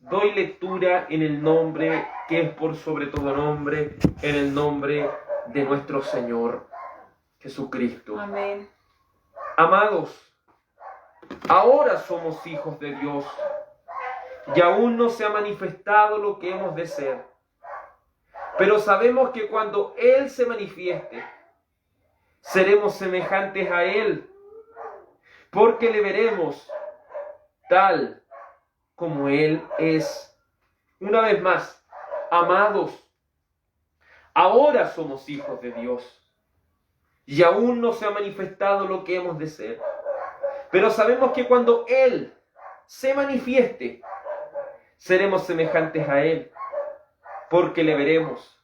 doy lectura en el nombre que es por sobre todo nombre, en el nombre de nuestro Señor Jesucristo. Amén. Amados, ahora somos hijos de Dios y aún no se ha manifestado lo que hemos de ser. Pero sabemos que cuando Él se manifieste, seremos semejantes a Él, porque le veremos tal como Él es. Una vez más, amados, ahora somos hijos de Dios y aún no se ha manifestado lo que hemos de ser. Pero sabemos que cuando Él se manifieste, seremos semejantes a Él, porque le veremos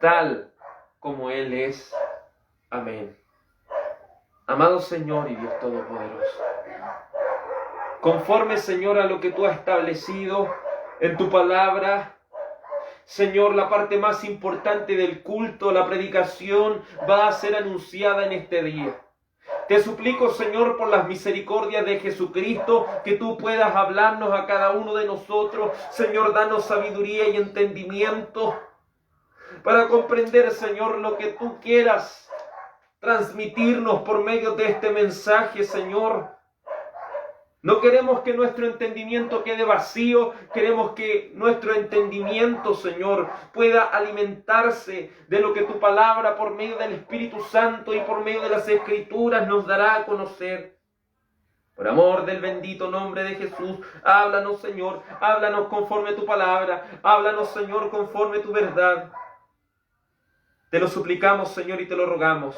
tal como Él es. Amén. Amado Señor y Dios Todopoderoso, conforme, Señor, a lo que tú has establecido en tu palabra, Señor, la parte más importante del culto, la predicación, va a ser anunciada en este día. Te suplico, Señor, por las misericordias de Jesucristo, que tú puedas hablarnos a cada uno de nosotros. Señor, danos sabiduría y entendimiento para comprender, Señor, lo que tú quieras transmitirnos por medio de este mensaje, Señor. No queremos que nuestro entendimiento quede vacío, queremos que nuestro entendimiento, Señor, pueda alimentarse de lo que tu palabra por medio del Espíritu Santo y por medio de las Escrituras nos dará a conocer. Por amor del bendito nombre de Jesús, háblanos, Señor, háblanos conforme a tu palabra, háblanos, Señor, conforme a tu verdad. Te lo suplicamos, Señor, y te lo rogamos,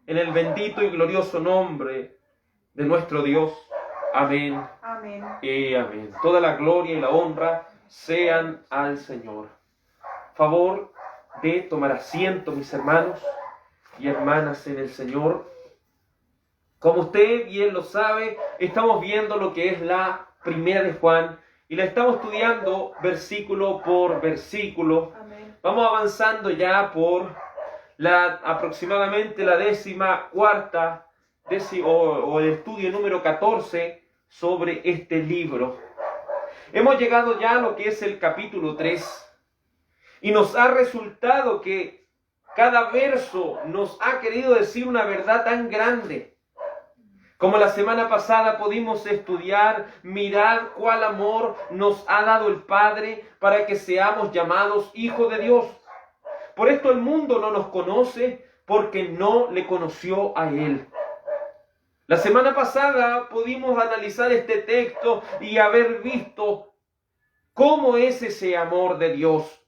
en el bendito y glorioso nombre de nuestro Dios. Amén. Amén. Y amén. Toda la gloria y la honra sean al Señor. Favor de tomar asiento, mis hermanos y hermanas en el Señor. Como usted bien lo sabe, estamos viendo lo que es la primera de Juan y la estamos estudiando versículo por versículo. Amén. Vamos avanzando ya por aproximadamente la 14ª o el estudio número 14 sobre este libro. Hemos llegado ya a lo que es el capítulo 3 y nos ha resultado que cada verso nos ha querido decir una verdad tan grande. Como la semana pasada pudimos estudiar, mirar cuál amor nos ha dado el Padre para que seamos llamados hijos de Dios. Por esto el mundo no nos conoce, porque no le conoció a Él. La semana pasada pudimos analizar este texto y haber visto cómo es ese amor de Dios.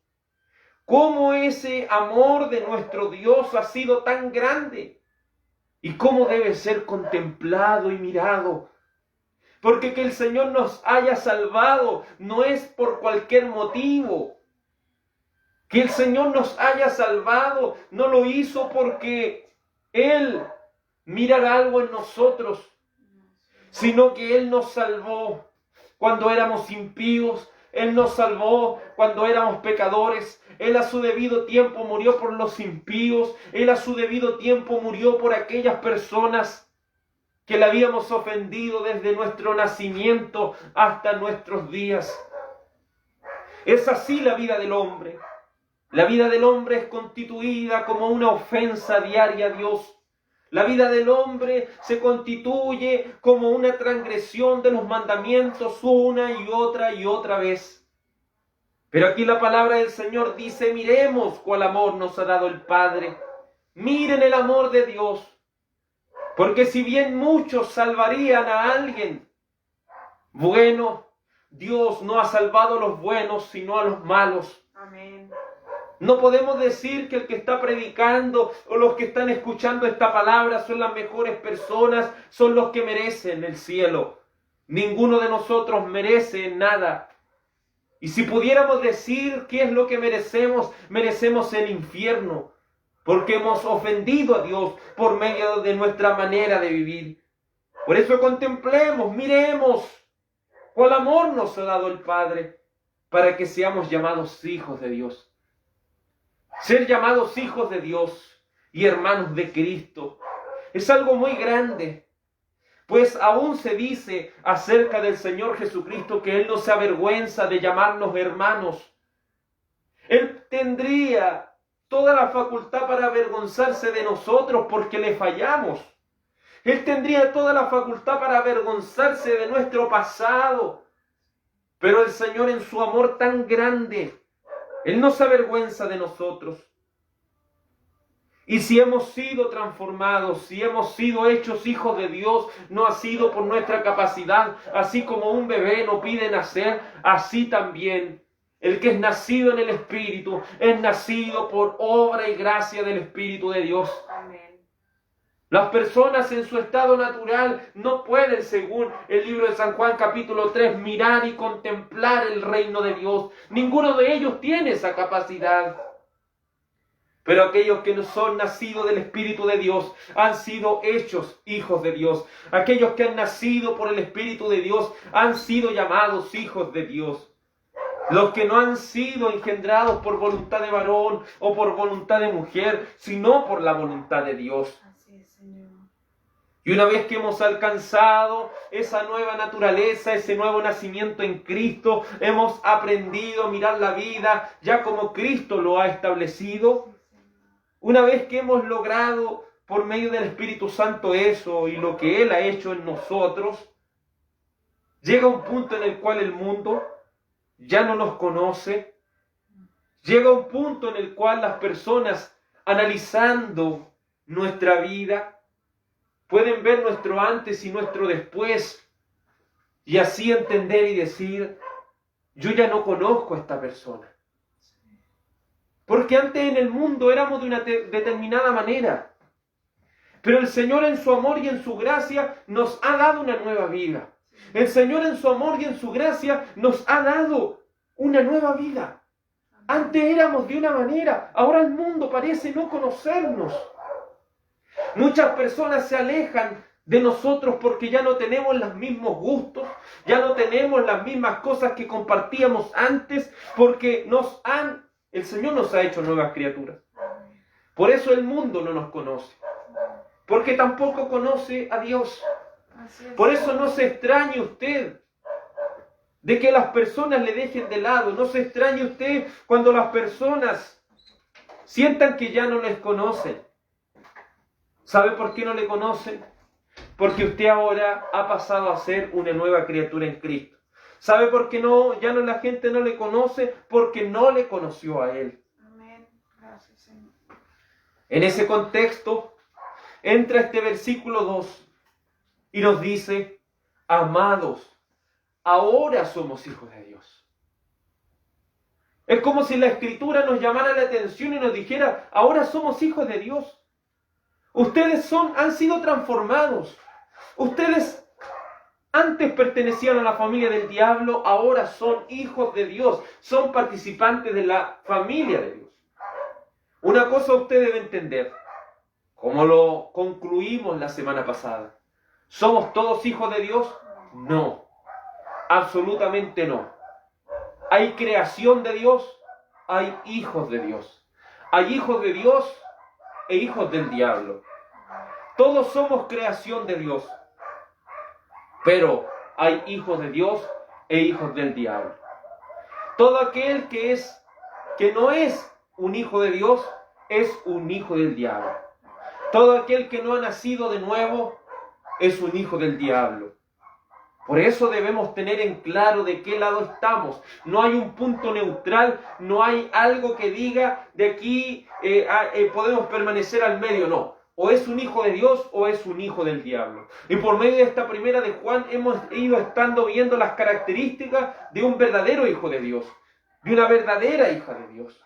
Cómo ese amor de nuestro Dios ha sido tan grande. Y cómo debe ser contemplado y mirado. Porque que el Señor nos haya salvado no es por cualquier motivo. Que el Señor nos haya salvado no lo hizo porque Él mirara algo en nosotros, sino que Él nos salvó cuando éramos impíos. Él nos salvó cuando éramos pecadores. Él a su debido tiempo murió por los impíos. Él a su debido tiempo murió por aquellas personas que le habíamos ofendido desde nuestro nacimiento hasta nuestros días. Es así la vida del hombre. La vida del hombre es constituida como una ofensa diaria a Dios. La vida del hombre se constituye como una transgresión de los mandamientos una y otra vez. Pero aquí la palabra del Señor dice, miremos cuál amor nos ha dado el Padre. Miren el amor de Dios. Porque si bien muchos salvarían a alguien, bueno, Dios no ha salvado a los buenos, sino a los malos. Amén. No podemos decir que el que está predicando o los que están escuchando esta palabra son las mejores personas, son los que merecen el cielo. Ninguno de nosotros merece nada. Y si pudiéramos decir qué es lo que merecemos, merecemos el infierno, porque hemos ofendido a Dios por medio de nuestra manera de vivir. Por eso contemplemos, miremos cuál amor nos ha dado el Padre para que seamos llamados hijos de Dios. Ser llamados hijos de Dios y hermanos de Cristo es algo muy grande, Pues aún se dice acerca del Señor Jesucristo que Él no se avergüenza de llamarnos hermanos. Él tendría toda la facultad para avergonzarse de nosotros porque le fallamos. Él tendría toda la facultad para avergonzarse de nuestro pasado. Pero el Señor, en su amor tan grande, Él no se avergüenza de nosotros. Y si hemos sido transformados, si hemos sido hechos hijos de Dios, no ha sido por nuestra capacidad. Así como un bebé no pide nacer, así también el que es nacido en el Espíritu es nacido por obra y gracia del Espíritu de Dios. Amén. Las personas en su estado natural no pueden, según el libro de San Juan capítulo 3, mirar y contemplar el reino de Dios. Ninguno de ellos tiene esa capacidad. Pero aquellos que no son nacidos del Espíritu de Dios han sido hechos hijos de Dios. Aquellos que han nacido por el Espíritu de Dios han sido llamados hijos de Dios. Los que no han sido engendrados por voluntad de varón o por voluntad de mujer, sino por la voluntad de Dios. Así es, Señor. Y una vez que hemos alcanzado esa nueva naturaleza, ese nuevo nacimiento en Cristo, hemos aprendido a mirar la vida ya como Cristo lo ha establecido. Una vez que hemos logrado por medio del Espíritu Santo eso y lo que Él ha hecho en nosotros, llega un punto en el cual el mundo ya no nos conoce. Llega un punto en el cual las personas, analizando nuestra vida, pueden ver nuestro antes y nuestro después y así entender y decir, yo ya no conozco a esta persona. Porque antes en el mundo éramos de una determinada manera. Pero el Señor en su amor y en su gracia nos ha dado una nueva vida. El Señor en su amor y en su gracia nos ha dado una nueva vida. Antes éramos de una manera, ahora el mundo parece no conocernos. Muchas personas se alejan de nosotros porque ya no tenemos los mismos gustos, ya no tenemos las mismas cosas que compartíamos antes, porque el Señor nos ha hecho nuevas criaturas. Por eso el mundo no nos conoce, porque tampoco conoce a Dios. Por eso no se extrañe usted de que las personas le dejen de lado. No se extrañe usted cuando las personas sientan que ya no les conocen. ¿Sabe por qué no le conocen? Porque usted ahora ha pasado a ser una nueva criatura en Cristo. ¿Sabe por qué la gente no le conoce? Porque no le conoció a Él. Amén. Gracias, Señor. En ese contexto entra este versículo 2 y nos dice, amados, ahora somos hijos de Dios. Es como si la Escritura nos llamara la atención y nos dijera, ahora somos hijos de Dios. Ustedes han sido transformados. Ustedes antes pertenecían a la familia del diablo, ahora son hijos de Dios. Son participantes de la familia de Dios. Una cosa usted debe entender, como lo concluimos la semana pasada. ¿Somos todos hijos de Dios? No, absolutamente no. Hay creación de Dios, hay hijos de Dios. Hay hijos de Dios e hijos del diablo. Todos somos creación de Dios, pero hay hijos de Dios e hijos del diablo. Todo aquel que no es un hijo de Dios es un hijo del diablo. Todo aquel que no ha nacido de nuevo es un hijo del diablo. Por eso debemos tener en claro de qué lado estamos. No hay un punto neutral, no hay algo que diga de aquí podemos permanecer al medio, no. O es un hijo de Dios o es un hijo del diablo. Y por medio de esta primera de Juan hemos ido estando viendo las características de un verdadero hijo de Dios, de una verdadera hija de Dios.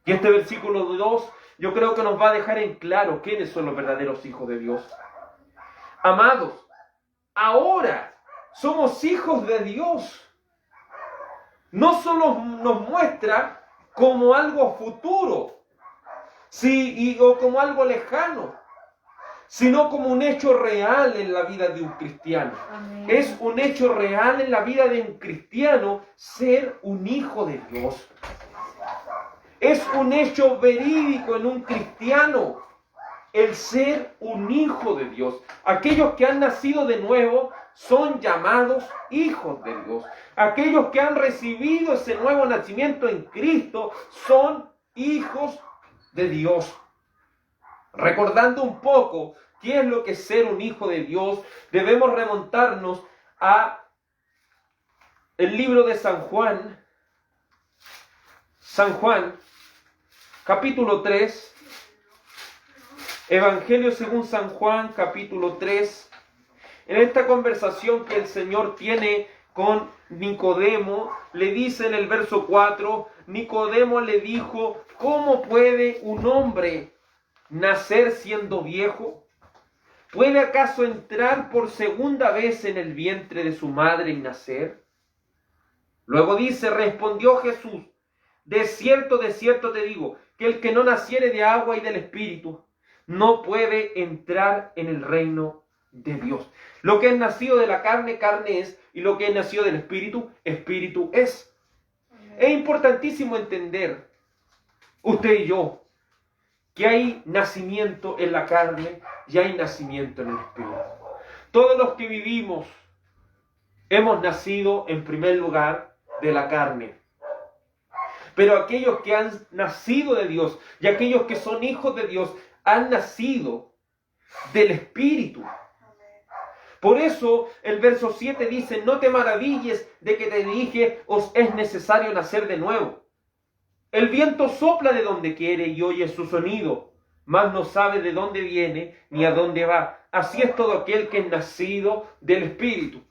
Y este versículo 2 yo creo que nos va a dejar en claro quiénes son los verdaderos hijos de Dios. Amados, ahora somos hijos de Dios. No solo nos muestra como algo futuro, o como algo lejano, sino como un hecho real en la vida de un cristiano. Amén. Es un hecho real en la vida de un cristiano ser un hijo de Dios. Es un hecho verídico en un cristiano el ser un hijo de Dios. Aquellos que han nacido de nuevo son llamados hijos de Dios. Aquellos que han recibido ese nuevo nacimiento en Cristo son hijos de Dios. Recordando un poco qué es lo que es ser un hijo de Dios, debemos remontarnos a el libro de San Juan, capítulo 3, Evangelio según San Juan, capítulo 3. En esta conversación que el Señor tiene con Nicodemo, le dice en el verso 4, Nicodemo le dijo, ¿cómo puede un hombre nacer siendo viejo? ¿Puede acaso entrar por segunda vez en el vientre de su madre y nacer? Luego dice, respondió Jesús, de cierto te digo, que el que no naciere de agua y del Espíritu, no puede entrar en el reino de Dios. Lo que es nacido de la carne, carne es, y lo que es nacido del Espíritu, Espíritu es. Es importantísimo entender, usted y yo, que hay nacimiento en la carne y hay nacimiento en el Espíritu. Todos los que vivimos hemos nacido en primer lugar de la carne. Pero aquellos que han nacido de Dios y aquellos que son hijos de Dios han nacido del Espíritu. Por eso el verso 7 dice, no te maravilles de que te dije, os es necesario nacer de nuevo. El viento sopla de donde quiere y oye su sonido, mas no sabe de dónde viene ni a dónde va. Así es todo aquel que es nacido del Espíritu.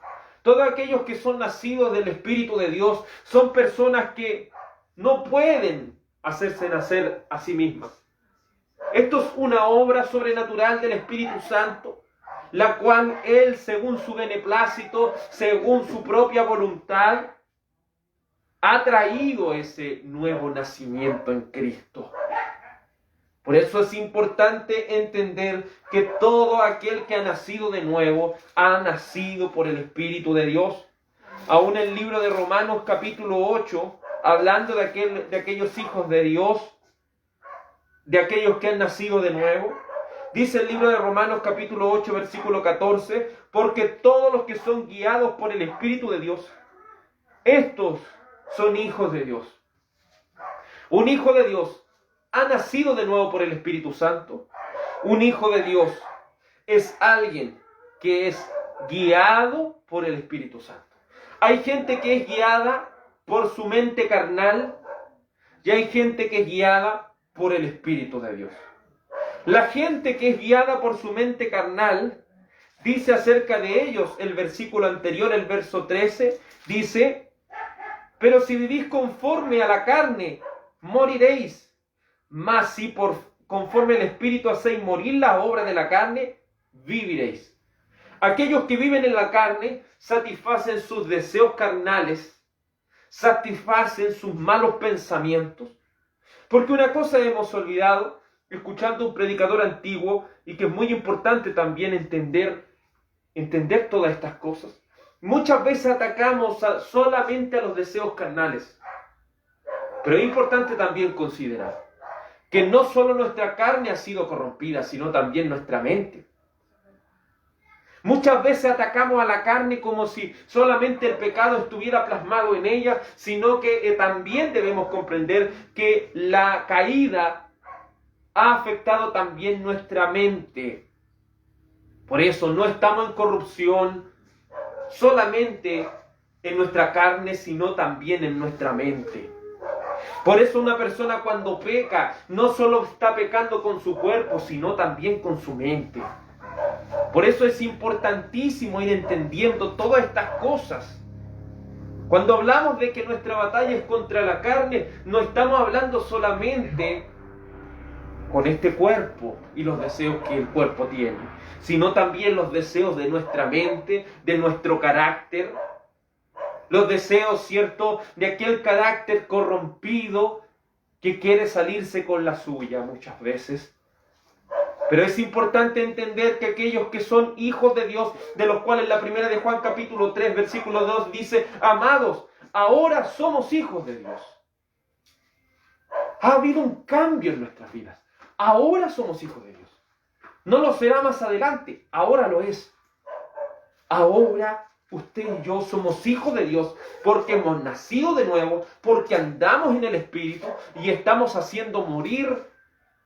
Todos aquellos que son nacidos del Espíritu de Dios son personas que no pueden hacerse nacer a sí mismas. Esto es una obra sobrenatural del Espíritu Santo, la cual Él, según su beneplácito, según su propia voluntad, ha traído ese nuevo nacimiento en Cristo. Por eso es importante entender que todo aquel que ha nacido de nuevo, ha nacido por el Espíritu de Dios. Aún el libro de Romanos capítulo 8, hablando de aquellos hijos de Dios, de aquellos que han nacido de nuevo, dice el libro de Romanos capítulo 8, versículo 14, porque todos los que son guiados por el Espíritu de Dios, estos son hijos de Dios. Un hijo de Dios ha nacido de nuevo por el Espíritu Santo. Un hijo de Dios es alguien que es guiado por el Espíritu Santo. Hay gente que es guiada por su mente carnal y hay gente que es guiada por el Espíritu de Dios. La gente que es guiada por su mente carnal, dice acerca de ellos el versículo anterior, el verso 13, dice, pero si vivís conforme a la carne, moriréis. Mas si conforme al Espíritu hacéis morir la obra de la carne, viviréis. Aquellos que viven en la carne satisfacen sus deseos carnales, satisfacen sus malos pensamientos. Porque una cosa hemos olvidado, escuchando a un predicador antiguo, y que es muy importante también entender todas estas cosas. Muchas veces atacamos solamente a los deseos carnales. Pero es importante también considerar que no solo nuestra carne ha sido corrompida, sino también nuestra mente. Muchas veces atacamos a la carne como si solamente el pecado estuviera plasmado en ella, sino que también debemos comprender que la caída ha afectado también nuestra mente. Por eso no estamos en corrupción solamente en nuestra carne, sino también en nuestra mente. Por eso una persona cuando peca, no solo está pecando con su cuerpo, sino también con su mente. Por eso es importantísimo ir entendiendo todas estas cosas. Cuando hablamos de que nuestra batalla es contra la carne, no estamos hablando solamente con este cuerpo y los deseos que el cuerpo tiene, sino también los deseos de nuestra mente, de nuestro carácter, los deseos, ¿cierto?, de aquel carácter corrompido que quiere salirse con la suya muchas veces. Pero es importante entender que aquellos que son hijos de Dios, de los cuales la primera de Juan capítulo 3, versículo 2 dice, amados, ahora somos hijos de Dios. Ha habido un cambio en nuestras vidas. Ahora somos hijos de Dios. No lo será más adelante, ahora lo es. Ahora usted y yo somos hijos de Dios porque hemos nacido de nuevo, porque andamos en el Espíritu y estamos haciendo morir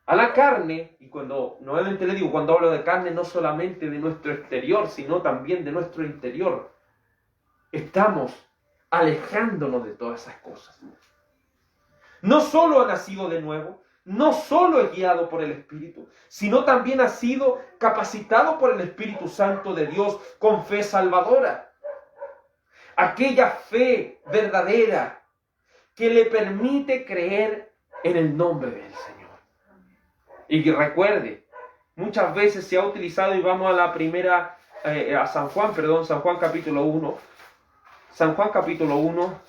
a la carne. Y cuando, nuevamente le digo, cuando hablo de carne, no solamente de nuestro exterior, sino también de nuestro interior. Estamos alejándonos de todas esas cosas. No solo ha nacido de nuevo, no solo es guiado por el Espíritu, sino también ha sido capacitado por el Espíritu Santo de Dios con fe salvadora. Aquella fe verdadera que le permite creer en el nombre del Señor. Y recuerde, muchas veces se ha utilizado, y vamos a la primera, a San Juan capítulo 1. San Juan capítulo 1.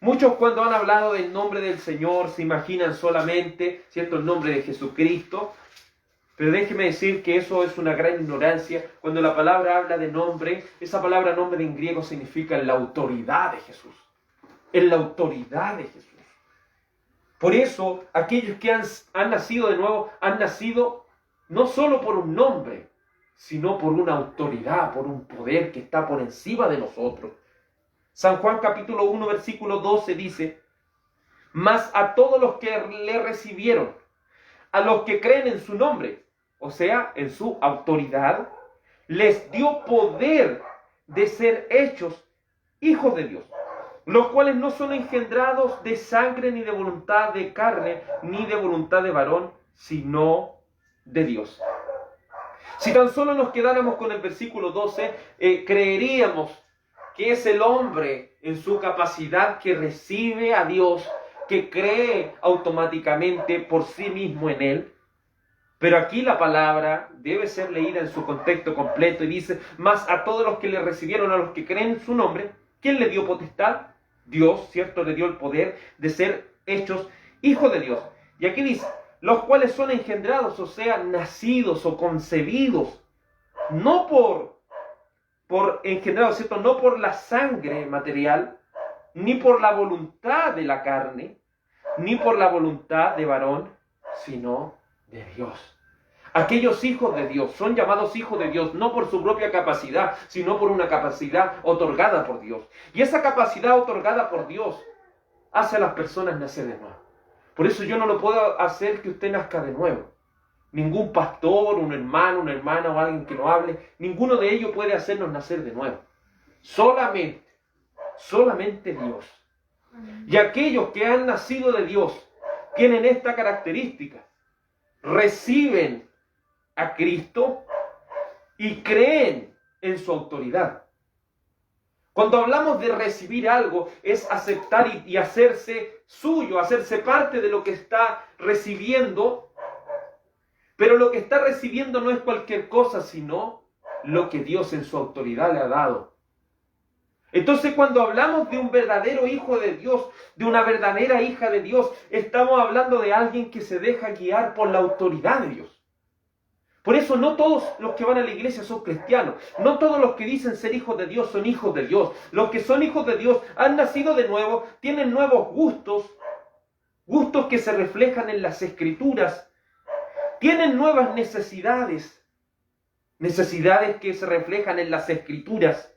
Muchos cuando han hablado del nombre del Señor se imaginan solamente, ¿cierto?, el nombre de Jesucristo. Pero déjeme decir que eso es una gran ignorancia. Cuando la palabra habla de nombre, esa palabra nombre en griego significa la autoridad de Jesús. En la autoridad de Jesús. Por eso, aquellos que han nacido de nuevo, han nacido no solo por un nombre, sino por una autoridad, por un poder que está por encima de nosotros. San Juan capítulo 1, versículo 12 dice: mas a todos los que le recibieron, a los que creen en su nombre, o sea, en su autoridad, les dio poder de ser hechos hijos de Dios, los cuales no son engendrados de sangre, ni de voluntad de carne, ni de voluntad de varón, sino de Dios. Si tan solo nos quedáramos con el versículo 12, creeríamos que es el hombre en su capacidad que recibe a Dios, que cree automáticamente por sí mismo en Él. Pero aquí la palabra debe ser leída en su contexto completo y dice: mas a todos los que le recibieron, a los que creen en su nombre, ¿quién le dio potestad? Dios, ¿cierto? Le dio el poder de ser hechos hijos de Dios. Y aquí dice: los cuales son engendrados, o sea, nacidos o concebidos, no por engendrados, ¿cierto? No por la sangre material, ni por la voluntad de la carne, ni por la voluntad de varón, sino de Dios. Aquellos hijos de Dios son llamados hijos de Dios no por su propia capacidad, sino por una capacidad otorgada por Dios. Y esa capacidad otorgada por Dios hace a las personas nacer de nuevo. Por eso yo no lo puedo hacer que usted nazca de nuevo. Ningún pastor, un hermano, una hermana o alguien que nos hable, ninguno de ellos puede hacernos nacer de nuevo. Solamente Dios. Y aquellos que han nacido de Dios tienen esta característica: reciben a Cristo y creen en su autoridad. Cuando hablamos de recibir algo, es aceptar y hacerse suyo, hacerse parte de lo que está recibiendo. Pero lo que está recibiendo no es cualquier cosa, sino lo que Dios en su autoridad le ha dado. Entonces, cuando hablamos de un verdadero hijo de Dios, de una verdadera hija de Dios, estamos hablando de alguien que se deja guiar por la autoridad de Dios. Por eso no todos los que van a la iglesia son cristianos. No todos los que dicen ser hijos de Dios son hijos de Dios. Los que son hijos de Dios han nacido de nuevo, tienen nuevos gustos, gustos que se reflejan en las Escrituras. Tienen nuevas necesidades que se reflejan en las Escrituras.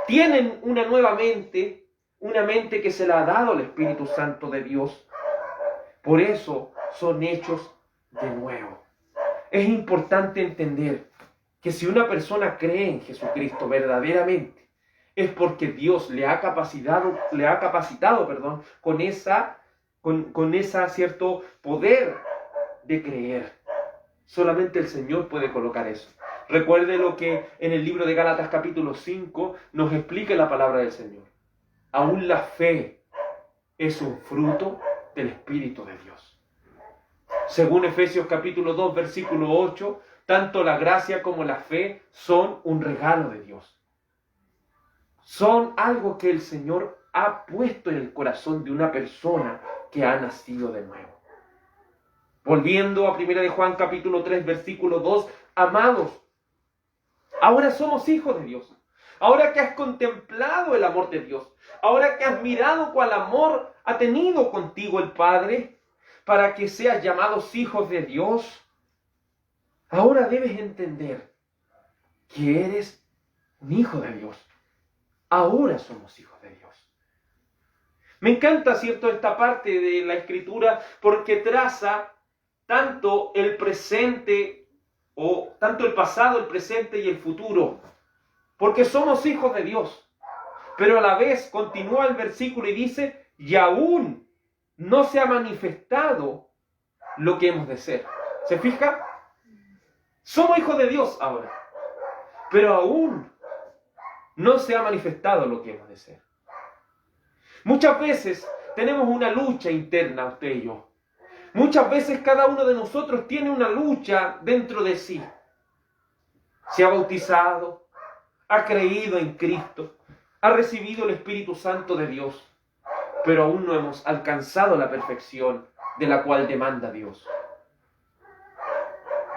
Tienen una nueva mente, una mente que se la ha dado el Espíritu Santo de Dios. Por eso son hechos de nuevo. Es importante entender que si una persona cree en Jesucristo verdaderamente, es porque Dios le ha capacitado, con esa cierto poder de creer. Solamente el Señor puede colocar eso. Recuerde lo que en el libro de Gálatas capítulo 5 nos explica la palabra del Señor. Aún la fe es un fruto del Espíritu de Dios. Según Efesios capítulo 2 versículo 8, tanto la gracia como la fe son un regalo de Dios. Son algo que el Señor ha puesto en el corazón de una persona que ha nacido de nuevo. Volviendo a 1 de Juan capítulo 3 versículo 2, amados, ahora somos hijos de Dios. Ahora que has contemplado el amor de Dios, ahora que has mirado cuál amor ha tenido contigo el Padre, para que seas llamados hijos de Dios, Ahora debes entender que eres un hijo de Dios. Ahora somos hijos de Dios. Me encanta, ¿cierto?, esta parte de la Escritura porque traza tanto el presente, o tanto el pasado, el presente y el futuro. Porque somos hijos de Dios. Pero a la vez continúa el versículo y dice, y aún no se ha manifestado lo que hemos de ser. ¿Se fija? Somos hijos de Dios ahora. Pero aún no se ha manifestado lo que hemos de ser. Muchas veces tenemos una lucha interna, usted y yo. Muchas veces cada uno de nosotros tiene una lucha dentro de sí. Se ha bautizado, ha creído en Cristo, ha recibido el Espíritu Santo de Dios, pero aún no hemos alcanzado la perfección de la cual demanda Dios.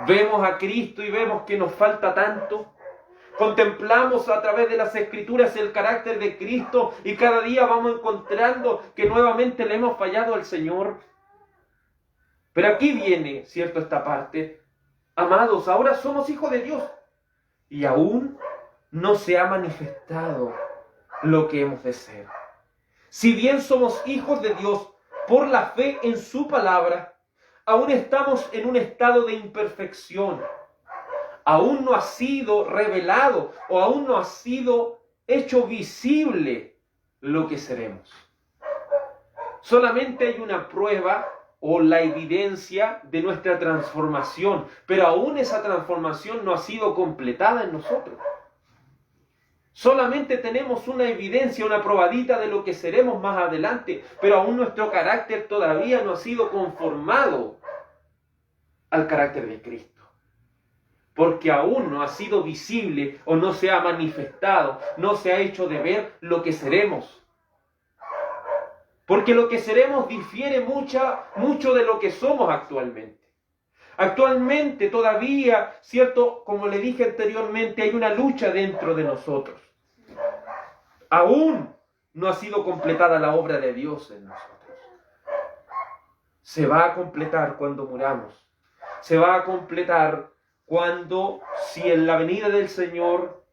Vemos a Cristo y vemos que nos falta tanto. Contemplamos a través de las Escrituras el carácter de Cristo y cada día vamos encontrando que nuevamente le hemos fallado al Señor. Pero aquí viene, ¿cierto?, esta parte. Amados, ahora somos hijos de Dios y aún no se ha manifestado lo que hemos de ser. Si bien somos hijos de Dios por la fe en su palabra, aún estamos en un estado de imperfección. Aún no ha sido revelado o aún no ha sido hecho visible lo que seremos. Solamente hay una prueba o la evidencia de nuestra transformación, pero aún esa transformación no ha sido completada en nosotros. Solamente tenemos una evidencia, una probadita de lo que seremos más adelante, pero aún nuestro carácter todavía no ha sido conformado al carácter de Cristo. Porque aún no ha sido visible o no se ha manifestado, no se ha hecho de ver lo que seremos. Porque lo que seremos difiere mucho de lo que somos actualmente. Actualmente todavía, ¿cierto?, como le dije anteriormente, hay una lucha dentro de nosotros. Aún no ha sido completada la obra de Dios en nosotros. Se va a completar cuando muramos. Se va a completar cuando, si en la venida del Señor,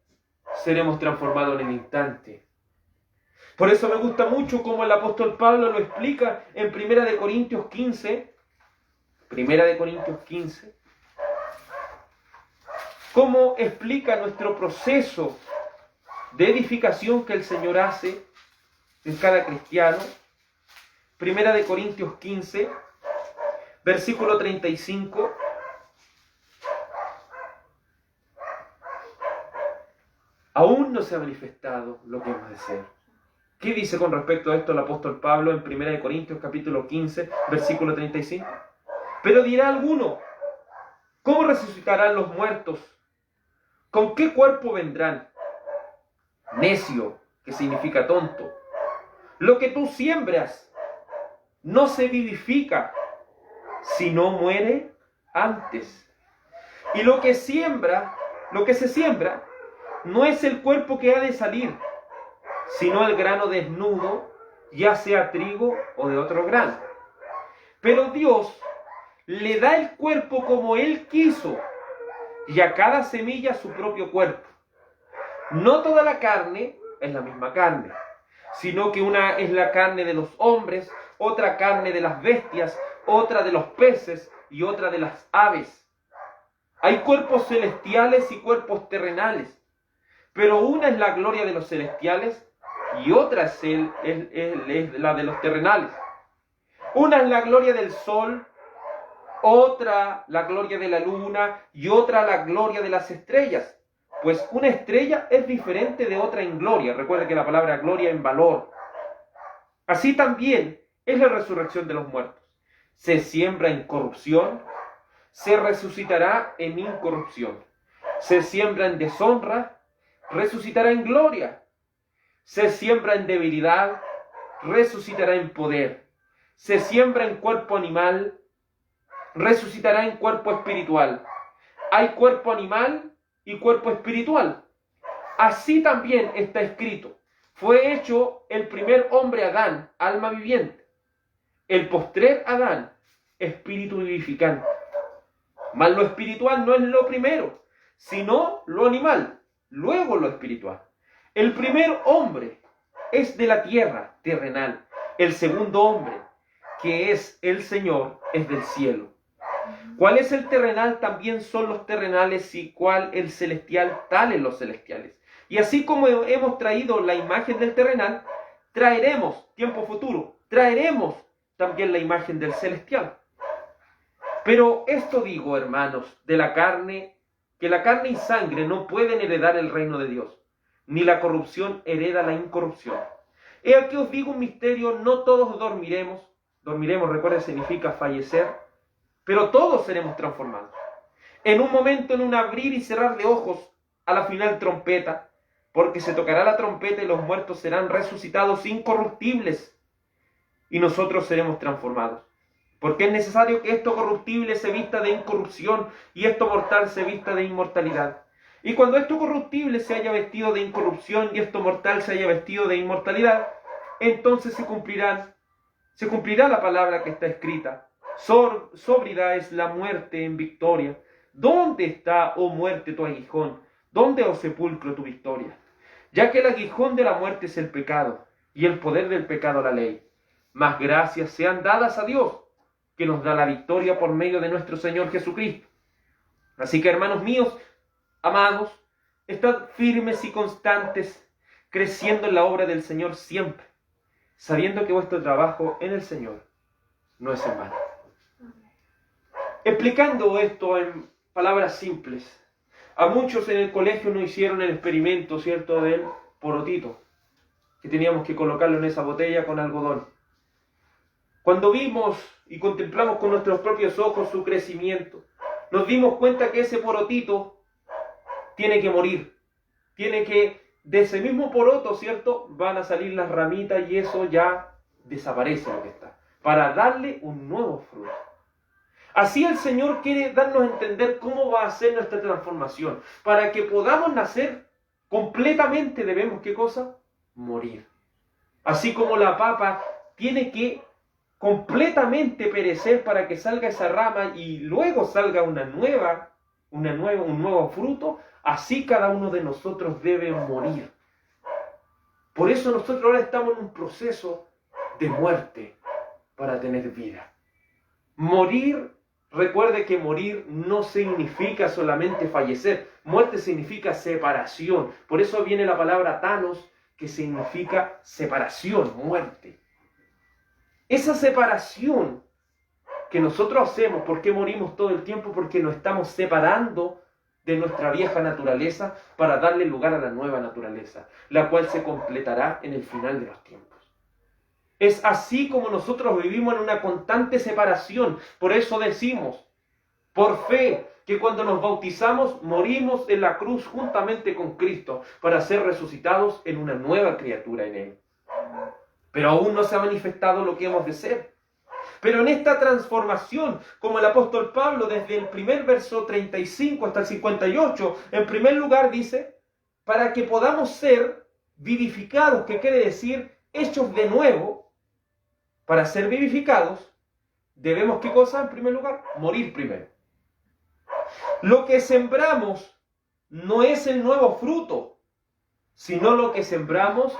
seremos transformados en el instante. Por eso me gusta mucho como el apóstol Pablo lo explica en 1 Corintios 15, cómo explica nuestro proceso de edificación que el Señor hace en cada cristiano. 1 Corintios 15, versículo 35. Aún no se ha manifestado lo que hemos de ser. ¿Qué dice con respecto a esto el apóstol Pablo en 1 Corintios capítulo 15, versículo 35? Pero dirá alguno, ¿cómo resucitarán los muertos? ¿Con qué cuerpo vendrán? Necio, que significa tonto. Lo que tú siembras no se vivifica, sino muere antes. Y lo que se siembra, no es el cuerpo que ha de salir, sino el grano desnudo, ya sea trigo o de otro grano. Pero Dios le da el cuerpo como Él quiso, y a cada semilla su propio cuerpo. No toda la carne es la misma carne, sino que una es la carne de los hombres, otra carne de las bestias, otra de los peces y otra de las aves. Hay cuerpos celestiales y cuerpos terrenales, pero una es la gloria de los celestiales y otra es la de los terrenales. Una es la gloria del sol, otra la gloria de la luna y otra la gloria de las estrellas. Pues una estrella es diferente de otra en gloria. Recuerda que la palabra gloria en valor. Así también es la resurrección de los muertos. Se siembra en corrupción, se resucitará en incorrupción. Se siembra en deshonra, resucitará en gloria. Se siembra en debilidad, resucitará en poder. Se siembra en cuerpo animal, resucitará en cuerpo espiritual. Hay cuerpo animal y cuerpo espiritual. Así también está escrito. Fue hecho el primer hombre Adán, alma viviente. El postrer Adán, espíritu vivificante. Mas lo espiritual no es lo primero, sino lo animal, luego lo espiritual. El primer hombre es de la tierra, terrenal. El segundo hombre, que es el Señor, es del cielo. ¿Cuál es el terrenal? También son los terrenales, y cuál el celestial, tales los celestiales. Y así como hemos traído la imagen del terrenal, traeremos, tiempo futuro, traeremos también la imagen del celestial. Pero esto digo, hermanos, de la carne, que la carne y sangre no pueden heredar el reino de Dios, ni la corrupción hereda la incorrupción. He aquí os digo un misterio, no todos dormiremos, recuerda, significa fallecer, pero todos seremos transformados. En un momento, en un abrir y cerrar de ojos, a la final trompeta, porque se tocará la trompeta y los muertos serán resucitados incorruptibles, y nosotros seremos transformados. Porque es necesario que esto corruptible se vista de incorrupción y esto mortal se vista de inmortalidad. Y cuando esto corruptible se haya vestido de incorrupción y esto mortal se haya vestido de inmortalidad, entonces se cumplirá la palabra que está escrita. Sóbrida es la muerte en victoria. ¿Dónde está, oh muerte, tu aguijón? ¿Dónde, oh sepulcro, tu victoria? Ya que el aguijón de la muerte es el pecado, y el poder del pecado la ley. Mas gracias sean dadas a Dios, que nos da la victoria por medio de nuestro Señor Jesucristo. Así que, hermanos míos, amados, estad firmes y constantes, creciendo en la obra del Señor siempre, sabiendo que vuestro trabajo en el Señor no es en vano. Explicando esto en palabras simples, a muchos en el colegio nos hicieron el experimento, ¿cierto?, del porotito, que teníamos que colocarlo en esa botella con algodón. Cuando vimos y contemplamos con nuestros propios ojos su crecimiento, nos dimos cuenta que ese porotito tiene que morir. De ese mismo poroto, ¿cierto?, van a salir las ramitas y eso ya desaparece lo que está, para darle un nuevo fruto. Así el Señor quiere darnos a entender cómo va a ser nuestra transformación. Para que podamos nacer completamente debemos, ¿qué cosa? Morir. Así como la papa tiene que completamente perecer para que salga esa rama y luego salga un nuevo fruto, así cada uno de nosotros debe morir. Por eso nosotros ahora estamos en un proceso de muerte para tener vida. Morir, recuerde que morir no significa solamente fallecer, muerte significa separación. Por eso viene la palabra Thanos, que significa separación, muerte. Esa separación que nosotros hacemos, ¿por qué morimos todo el tiempo? Porque nos estamos separando de nuestra vieja naturaleza para darle lugar a la nueva naturaleza, la cual se completará en el final de los tiempos. Es así como nosotros vivimos en una constante separación. Por eso decimos, por fe, que cuando nos bautizamos morimos en la cruz juntamente con Cristo para ser resucitados en una nueva criatura en Él. Pero aún no se ha manifestado lo que hemos de ser. Pero en esta transformación, como el apóstol Pablo desde el primer verso 35 hasta el 58, en primer lugar dice, para que podamos ser vivificados, que quiere decir hechos de nuevo. Para ser vivificados, debemos, ¿qué cosa? En primer lugar, morir primero. Lo que sembramos no es el nuevo fruto, sino lo que sembramos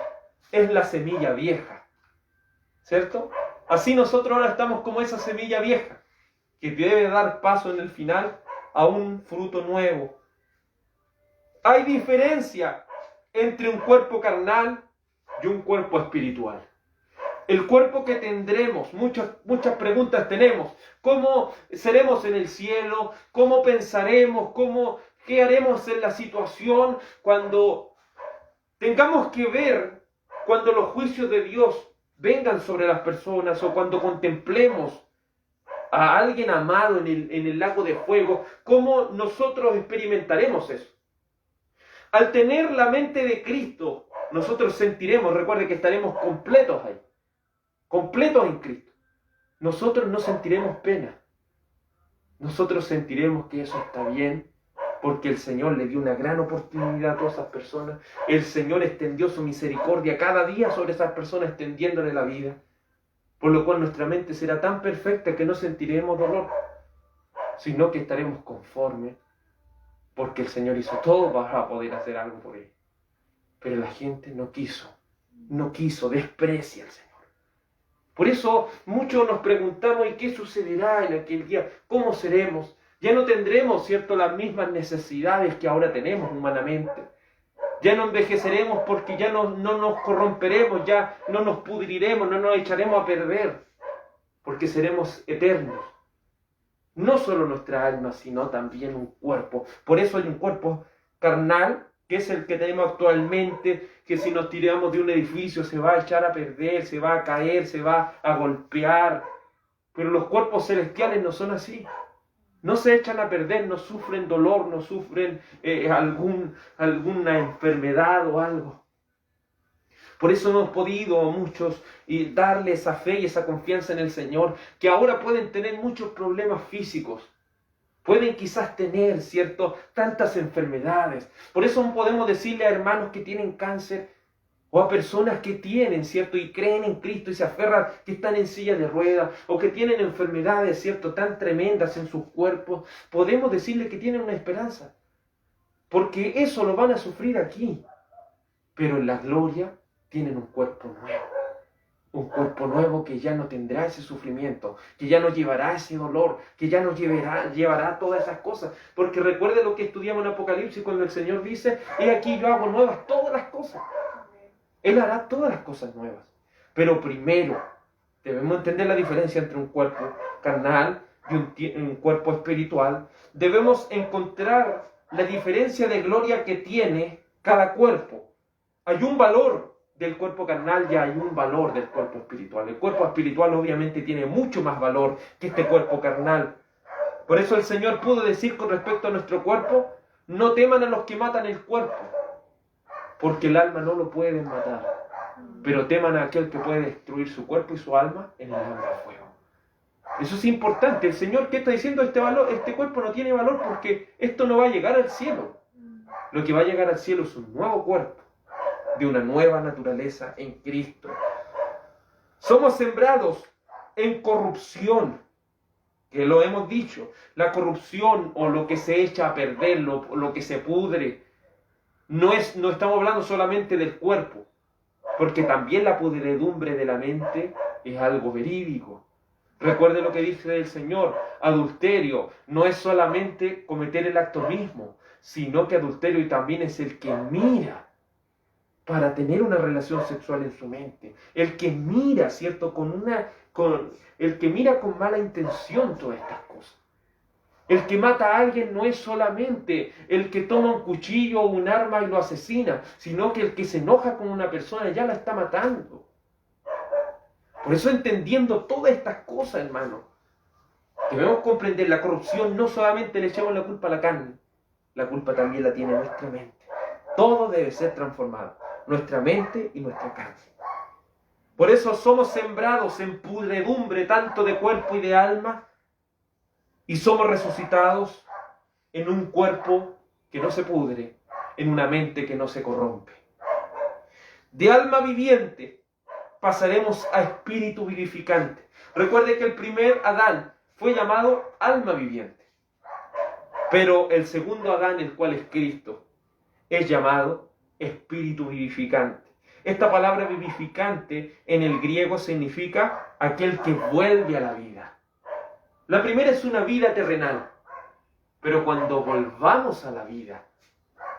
es la semilla vieja. ¿Cierto? Así nosotros ahora estamos como esa semilla vieja, que debe dar paso en el final a un fruto nuevo. Hay diferencia entre un cuerpo carnal y un cuerpo espiritual. El cuerpo que tendremos, muchas preguntas tenemos. ¿Cómo seremos en el cielo? ¿Cómo pensaremos? ¿Qué haremos en la situación cuando tengamos que ver, cuando los juicios de Dios vengan sobre las personas o cuando contemplemos a alguien amado en el lago de fuego? ¿Cómo nosotros experimentaremos eso? Al tener la mente de Cristo, nosotros sentiremos, recuerde que estaremos completos ahí. Completos en Cristo. Nosotros no sentiremos pena. Nosotros sentiremos que eso está bien, porque el Señor le dio una gran oportunidad a todas esas personas. El Señor extendió su misericordia cada día sobre esas personas, extendiéndole la vida. Por lo cual nuestra mente será tan perfecta que no sentiremos dolor. sino que estaremos conformes porque el Señor hizo todo para poder hacer algo por él. Pero la gente no quiso, desprecia al Señor. Por eso muchos nos preguntamos, ¿y qué sucederá en aquel día? ¿Cómo seremos? Ya no tendremos, ¿cierto?, las mismas necesidades que ahora tenemos humanamente. Ya no envejeceremos porque ya no nos corromperemos, ya no nos pudriremos, no nos echaremos a perder, porque seremos eternos. No solo nuestra alma, sino también un cuerpo. Por eso hay un cuerpo carnal, que es el que tenemos actualmente, que si nos tiramos de un edificio se va a echar a perder, se va a caer, se va a golpear. Pero los cuerpos celestiales no son así. No se echan a perder, no sufren dolor, no sufren alguna enfermedad o algo. Por eso hemos podido muchos darle esa fe y esa confianza en el Señor, que ahora pueden tener muchos problemas físicos. Pueden quizás tener, ¿cierto?, tantas enfermedades. Por eso podemos decirle a hermanos que tienen cáncer o a personas que tienen, ¿cierto?, y creen en Cristo y se aferran, que están en silla de ruedas o que tienen enfermedades, ¿cierto?, tan tremendas en sus cuerpos. Podemos decirle que tienen una esperanza, porque eso lo van a sufrir aquí. Pero en la gloria tienen un cuerpo nuevo. Un cuerpo nuevo que ya no tendrá ese sufrimiento, que ya no llevará ese dolor, que ya no llevará todas esas cosas. Porque recuerde lo que estudiamos en Apocalipsis cuando el Señor dice, he aquí yo hago nuevas todas las cosas. Él hará todas las cosas nuevas. Pero primero debemos entender la diferencia entre un cuerpo carnal y un cuerpo espiritual. Debemos encontrar la diferencia de gloria que tiene cada cuerpo. Hay un valor del cuerpo carnal y hay un valor del cuerpo espiritual. El cuerpo espiritual obviamente tiene mucho más valor que este cuerpo carnal. Por eso el Señor pudo decir con respecto a nuestro cuerpo, no teman a los que matan el cuerpo, porque el alma no lo pueden matar, pero teman a aquel que puede destruir su cuerpo y su alma en el lago de fuego. Eso es importante. El Señor, ¿qué está diciendo? Este cuerpo no tiene valor porque esto no va a llegar al cielo. Lo que va a llegar al cielo es un nuevo cuerpo, de una nueva naturaleza en Cristo. Somos sembrados en corrupción, que lo hemos dicho. La corrupción o lo que se echa a perder, lo que se pudre, no estamos hablando solamente del cuerpo, porque también la pudredumbre de la mente es algo verídico. Recuerde lo que dice el Señor, adulterio no es solamente cometer el acto mismo, sino que adulterio también es el que mira para tener una relación sexual en su mente. El que mira, ¿cierto?, el que mira con mala intención todas estas cosas. El que mata a alguien no es solamente el que toma un cuchillo o un arma y lo asesina, sino que el que se enoja con una persona ya la está matando. Por eso, entendiendo todas estas cosas, hermano, debemos comprender la corrupción. No solamente le echamos la culpa a la carne, la culpa también la tiene nuestra mente. Todo debe ser transformado, nuestra mente y nuestra carne. Por eso somos sembrados en pudredumbre tanto de cuerpo y de alma, y somos resucitados en un cuerpo que no se pudre, en una mente que no se corrompe. De alma viviente pasaremos a espíritu vivificante. Recuerde que el primer Adán fue llamado alma viviente, pero el segundo Adán, el cual es Cristo, es llamado espíritu vivificante. Esta palabra vivificante en el griego significa aquel que vuelve a la vida. La primera es una vida terrenal, pero cuando volvamos a la vida,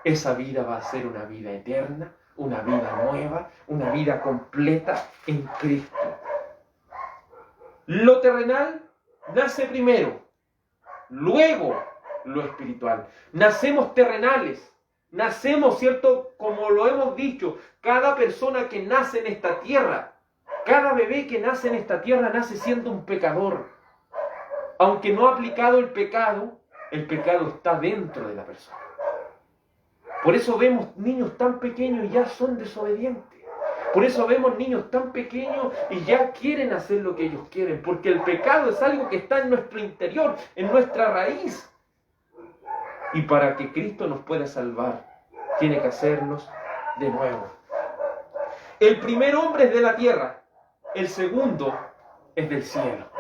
esa vida va a ser una vida eterna, una vida nueva, una vida completa en Cristo. Lo terrenal nace primero, luego lo espiritual. Nacemos terrenales, nacemos, ¿cierto? Como lo hemos dicho, cada persona que nace en esta tierra, cada bebé que nace en esta tierra nace siendo un pecador. Aunque no ha aplicado el pecado está dentro de la persona. Por eso vemos niños tan pequeños y ya son desobedientes. Por eso vemos niños tan pequeños y ya quieren hacer lo que ellos quieren. Porque el pecado es algo que está en nuestro interior, en nuestra raíz. Y para que Cristo nos pueda salvar, tiene que hacernos de nuevo. El primer hombre es de la tierra, el segundo es del cielo.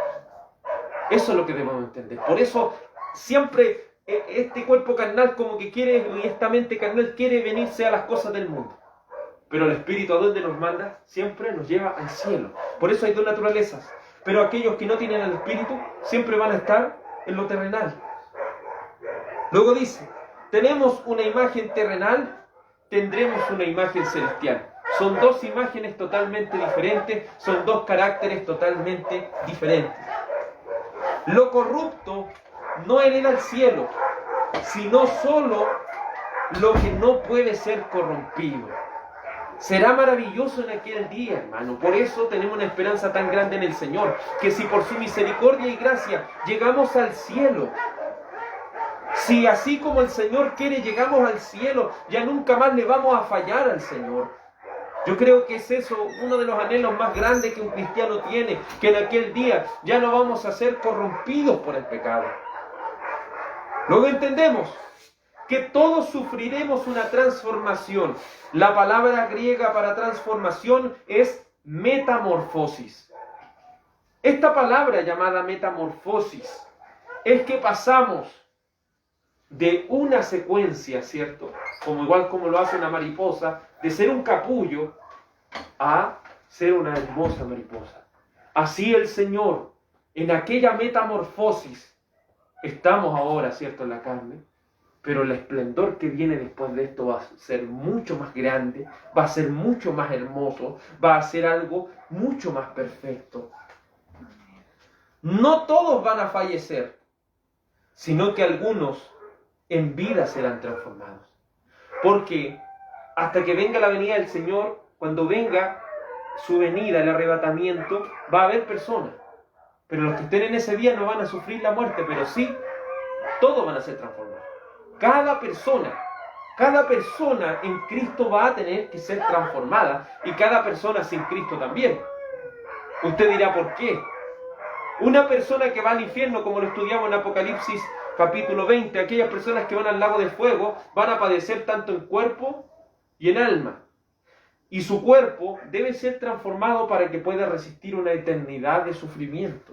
Eso es lo que debemos entender. Por eso siempre este cuerpo carnal como que quiere, y esta mente carnal quiere venirse a las cosas del mundo. Pero el Espíritu, ¿a dónde nos manda? Siempre nos lleva al cielo. Por eso hay dos naturalezas. Pero aquellos que no tienen al Espíritu siempre van a estar en lo terrenal. Luego dice, tenemos una imagen terrenal, tendremos una imagen celestial. Son dos imágenes totalmente diferentes, son dos caracteres totalmente diferentes. Lo corrupto no hereda el cielo, sino solo lo que no puede ser corrompido. Será maravilloso en aquel día, hermano. Por eso tenemos una esperanza tan grande en el Señor, que si por su misericordia y gracia llegamos al cielo, si así como el Señor quiere llegamos al cielo, ya nunca más le vamos a fallar al Señor. Yo creo que es eso uno de los anhelos más grandes que un cristiano tiene, que en aquel día ya no vamos a ser corrompidos por el pecado. Luego entendemos que todos sufriremos una transformación. La palabra griega para transformación es metamorfosis. Esta palabra llamada metamorfosis es que pasamos de una secuencia, ¿cierto? Igual como lo hace una mariposa, de ser un capullo a ser una hermosa mariposa. Así el Señor, en aquella metamorfosis, estamos ahora, ¿cierto?, en la carne, pero el esplendor que viene después de esto va a ser mucho más grande, va a ser mucho más hermoso, va a ser algo mucho más perfecto. No todos van a fallecer, sino que algunos en vida serán transformados. Porque hasta que venga la venida del Señor, cuando venga su venida, el arrebatamiento, va a haber personas. Pero los que estén en ese día no van a sufrir la muerte, pero sí, todos van a ser transformados. Cada persona en Cristo va a tener que ser transformada, y cada persona sin Cristo también. Usted dirá, ¿por qué? Una persona que va al infierno, como lo estudiamos en Apocalipsis capítulo 20, aquellas personas que van al lago de fuego van a padecer tanto en cuerpo y en alma. Y su cuerpo debe ser transformado para que pueda resistir una eternidad de sufrimiento.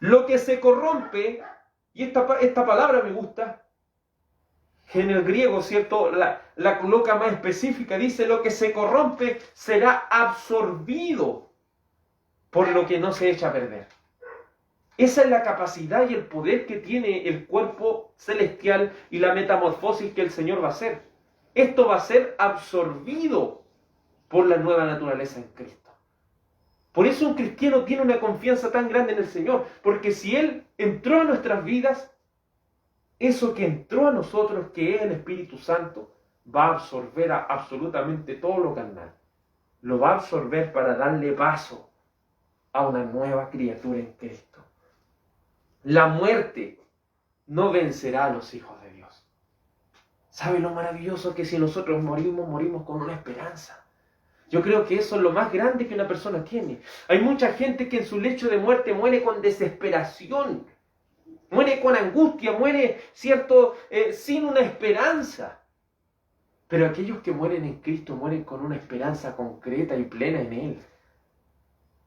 Lo que se corrompe, y esta palabra me gusta, en el griego, ¿cierto?, la coloca más específica, dice, lo que se corrompe será absorbido por lo que no se echa a perder. Esa es la capacidad y el poder que tiene el cuerpo celestial y la metamorfosis que el Señor va a hacer. Esto va a ser absorbido por la nueva naturaleza en Cristo. Por eso un cristiano tiene una confianza tan grande en el Señor, porque si Él entró a nuestras vidas, eso que entró a nosotros, que es el Espíritu Santo, va a absorber absolutamente todo lo carnal. Lo va a absorber para darle paso a una nueva criatura en Cristo. La muerte no vencerá a los hijos de Dios. ¿Sabe lo maravilloso que si nosotros morimos con una esperanza? Yo creo que eso es lo más grande que una persona tiene. Hay mucha gente que en su lecho de muerte muere con desesperación, muere con angustia, muere, ¿cierto?, sin una esperanza. Pero aquellos que mueren en Cristo mueren con una esperanza concreta y plena en Él.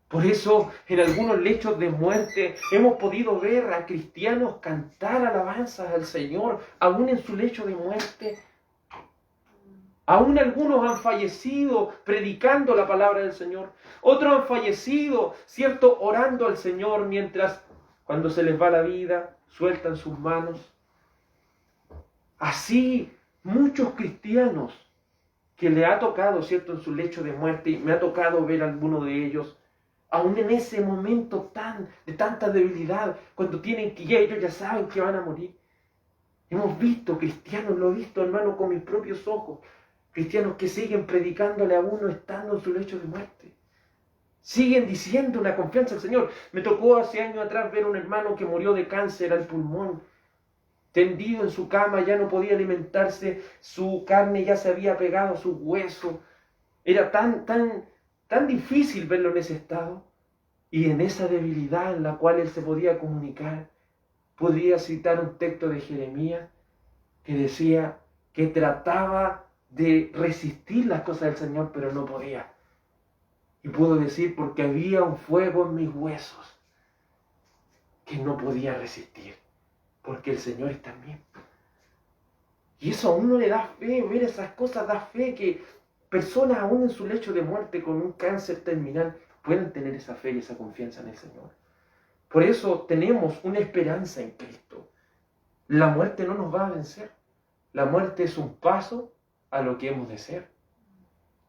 Por eso, en algunos lechos de muerte hemos podido ver a cristianos cantar alabanzas al Señor, aún en su lecho de muerte. Aún algunos han fallecido predicando la palabra del Señor. Otros han fallecido, ¿cierto?, orando al Señor mientras, cuando se les va la vida, sueltan sus manos. Así, muchos cristianos que le ha tocado, ¿cierto?, en su lecho de muerte, y me ha tocado ver a alguno de ellos, aún en ese momento de tanta debilidad, cuando tienen que ellos ya saben que van a morir. Hemos visto cristianos, lo he visto, hermano, con mis propios ojos, cristianos que siguen predicándole a uno estando en su lecho de muerte. Siguen diciendo una confianza al Señor. Me tocó hace años atrás ver a un hermano que murió de cáncer al pulmón, tendido en su cama, ya no podía alimentarse, su carne ya se había pegado a sus huesos. Era tan difícil verlo en ese estado, y en esa debilidad en la cual él se podía comunicar. Podría citar un texto de Jeremías que decía que trataba de resistir las cosas del Señor, pero no podía. Y puedo decir, porque había un fuego en mis huesos. que no podía resistir, porque el Señor está en mí. Y eso a uno le da fe, ver esas cosas da fe, que personas aún en su lecho de muerte con un cáncer terminal pueden tener esa fe y esa confianza en el Señor. Por eso tenemos una esperanza en Cristo. La muerte no nos va a vencer. La muerte es un paso a lo que hemos de ser.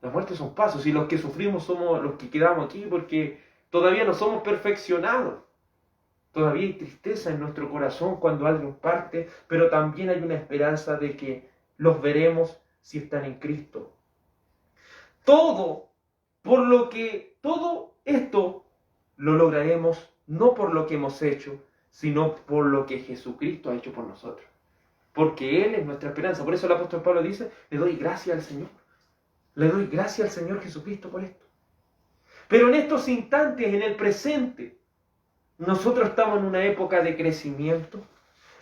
La muerte es un paso. Si los que sufrimos somos los que quedamos aquí porque todavía no somos perfeccionados. Todavía hay tristeza en nuestro corazón cuando alguien parte, pero también hay una esperanza de que los veremos si están en Cristo. Todo esto lo lograremos no por lo que hemos hecho, sino por lo que Jesucristo ha hecho por nosotros. Porque Él es nuestra esperanza. Por eso el apóstol Pablo dice, le doy gracias al Señor. Le doy gracias al Señor Jesucristo por esto. Pero en estos instantes, en el presente, nosotros estamos en una época de crecimiento.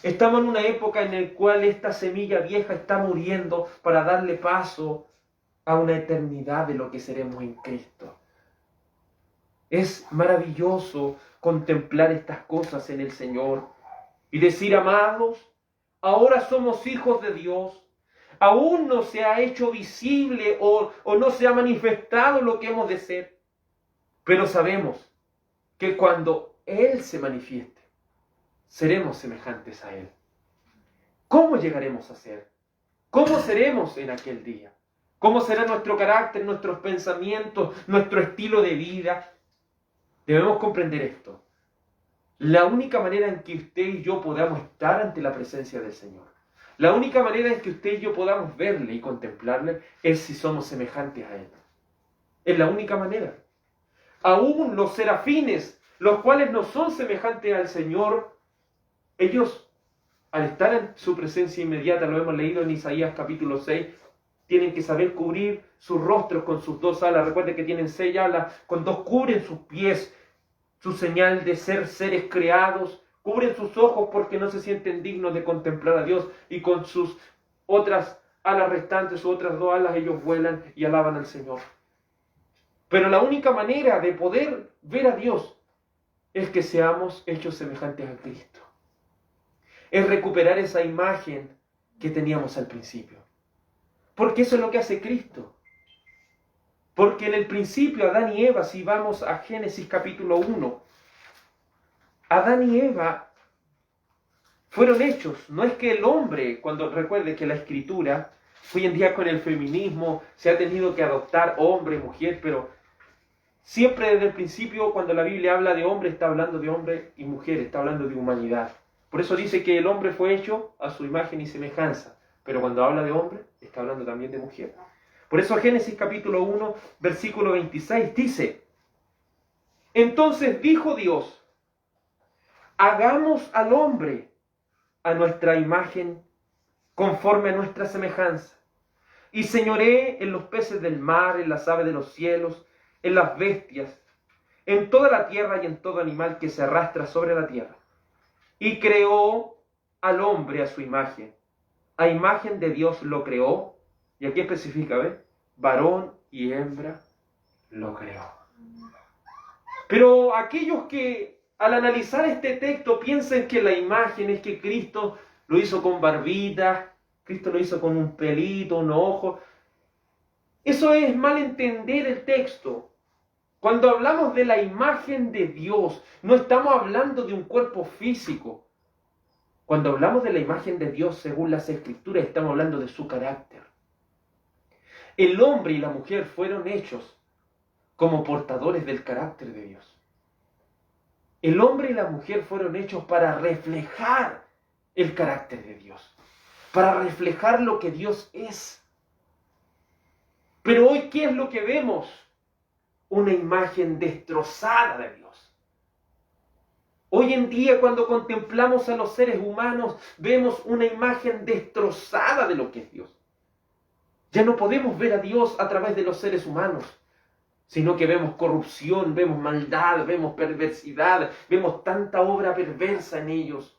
Estamos en una época en la cual esta semilla vieja está muriendo para darle paso a una eternidad de lo que seremos en Cristo. Es maravilloso contemplar estas cosas en el Señor y decir, amados, ahora somos hijos de Dios. Aún no se ha hecho visible o no se ha manifestado lo que hemos de ser. Pero sabemos que cuando Él se manifieste, seremos semejantes a Él. ¿Cómo llegaremos a ser? ¿Cómo seremos en aquel día? ¿Cómo será nuestro carácter, nuestros pensamientos, nuestro estilo de vida? Debemos comprender esto. La única manera en que usted y yo podamos estar ante la presencia del Señor, la única manera en que usted y yo podamos verle y contemplarle es si somos semejantes a Él. Es la única manera. Aún los serafines, los cuales no son semejantes al Señor, ellos, al estar en su presencia inmediata, lo hemos leído en Isaías capítulo 6, tienen que saber cubrir sus rostros con sus dos alas. Recuerden que tienen 6 alas, con 2 cubren sus pies, su señal de ser seres creados. Cubren sus ojos porque no se sienten dignos de contemplar a Dios. Y con sus otras alas restantes, sus otras 2 alas, ellos vuelan y alaban al Señor. Pero la única manera de poder ver a Dios es que seamos hechos semejantes a Cristo. Es recuperar esa imagen que teníamos al principio. Porque eso es lo que hace Cristo. Porque en el principio Adán y Eva, si vamos a Génesis capítulo 1, Adán y Eva fueron hechos. No es que el hombre, cuando recuerde que la escritura, hoy en día con el feminismo, se ha tenido que adoptar hombre y mujer, pero siempre desde el principio, cuando la Biblia habla de hombre, está hablando de hombre y mujer, está hablando de humanidad. Por eso dice que el hombre fue hecho a su imagen y semejanza. Pero cuando habla de hombre, está hablando también de mujer. Por eso Génesis capítulo 1, versículo 26 dice, entonces dijo Dios, hagamos al hombre a nuestra imagen, conforme a nuestra semejanza, y señoree en los peces del mar, en las aves de los cielos, en las bestias, en toda la tierra y en todo animal que se arrastra sobre la tierra. Y creó al hombre a su imagen. A imagen de Dios lo creó, y aquí especifica, ¿ves? Varón y hembra lo creó. Pero aquellos que al analizar este texto piensan que la imagen es que Cristo lo hizo con barbita, Cristo lo hizo con un pelito, un ojo. Eso es mal entender el texto. Cuando hablamos de la imagen de Dios, no estamos hablando de un cuerpo físico. Cuando hablamos de la imagen de Dios según las Escrituras, estamos hablando de su carácter. El hombre y la mujer fueron hechos como portadores del carácter de Dios. El hombre y la mujer fueron hechos para reflejar el carácter de Dios, para reflejar lo que Dios es. Pero hoy, ¿qué es lo que vemos? Una imagen destrozada de Dios. Hoy en día, cuando contemplamos a los seres humanos, vemos una imagen destrozada de lo que es Dios. Ya no podemos ver a Dios a través de los seres humanos, sino que vemos corrupción, vemos maldad, vemos perversidad, vemos tanta obra perversa en ellos.